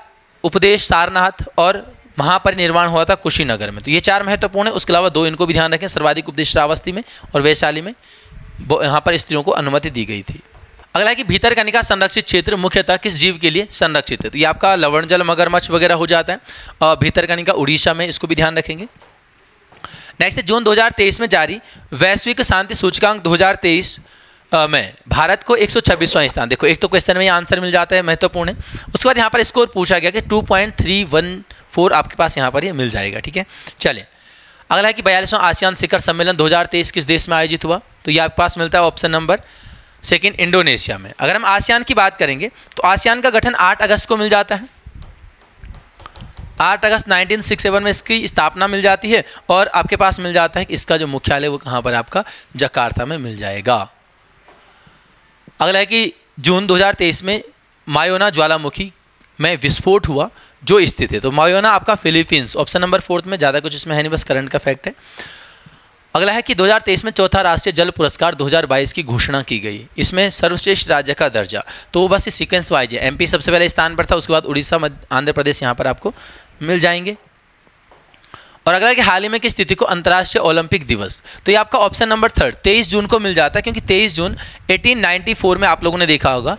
उपदेश सारनाथ, और महापरिनिर्वाण हुआ था कुशीनगर में। तो ये 4 महत्वपूर्ण है। उसके अलावा 2 इनको भी ध्यान रखें, सर्वाधिक उपदेश श्रावस्ती में और वैशाली में यहाँ पर स्त्रियों को अनुमति दी गई थी। अगला है कि भीतरकनिका संरक्षित क्षेत्र मुख्यतः किस जीव के लिए संरक्षित है, तो ये आपका लवण जल, मगरमच्छ वगैरह हो जाता है। और भीतरकनिका उड़ीसा में, इसको भी ध्यान रखेंगे। नेक्स्ट है जून 2023 में जारी वैश्विक शांति सूचकांक 2023 में भारत को 126वां स्थान। देखो एक तो क्वेश्चन में ये आंसर मिल जाता है, महत्वपूर्ण है। उसके बाद यहाँ पर स्कोर पूछा गया कि 2.314 आपके पास यहाँ पर ये मिल जाएगा, ठीक है। चलिए अगला है कि 42वां आसियान शिखर सम्मेलन 2023 किस देश में आयोजित हुआ, तो ये आपके पास मिलता है ऑप्शन नंबर 2 इंडोनेशिया में। अगर हम आसियान की बात करेंगे तो आसियान का गठन 8 अगस्त को मिल जाता है। 8 अगस्त 1967 में इसकी स्थापना मिल जाती है और आपके पास मिल जाता है कि इसका जो मुख्यालय वो कहाँ पर आपका जकार्ता में मिल जाएगा। अगला है कि जून 2023 में मायोना ज्वालामुखी में विस्फोट हुआ जो स्थित है, तो मायोना आपका फिलीपींस, ऑप्शन नंबर 4 में, ज़्यादा कुछ इसमें है नहीं, बस करंट का फैक्ट है। अगला है कि 2023 में चौथा राष्ट्रीय जल पुरस्कार 2022 की घोषणा की गई, इसमें सर्वश्रेष्ठ राज्य का दर्जा, तो वो बस सीक्वेंस वाइज है। एमपी सबसे पहले स्थान पर था, उसके बाद उड़ीसा, आंध्र प्रदेश यहाँ पर आपको मिल जाएंगे। और अगला कि हाल ही में की स्थिति को अंतर्राष्ट्रीय ओलंपिक दिवस, तो ये आपका ऑप्शन नंबर 3 23 जून को मिल जाता है, क्योंकि 23 जून 1894 में आप लोगों ने देखा होगा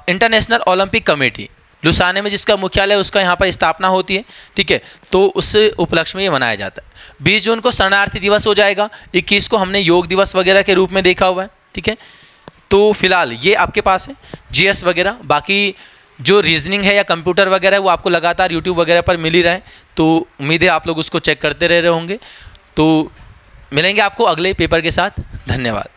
इंटरनेशनल ओलंपिक कमेटी लुसाने में जिसका मुख्यालय उसका यहाँ पर स्थापना होती है, ठीक है। तो उस उपलक्ष्य में ये मनाया जाता है। 20 जून को शरणार्थी दिवस हो जाएगा। 21 को हमने योग दिवस वगैरह के रूप में देखा हुआ है, ठीक है। तो फिलहाल ये आपके पास है जीएस वगैरह, बाकी जो रीजनिंग है या कंप्यूटर वगैरह है वो आपको लगातार यूट्यूब वगैरह पर मिल ही रहा है, तो उम्मीद है आप लोग उसको चेक करते रह रहे होंगे। तो मिलेंगे आपको अगले पेपर के साथ, धन्यवाद।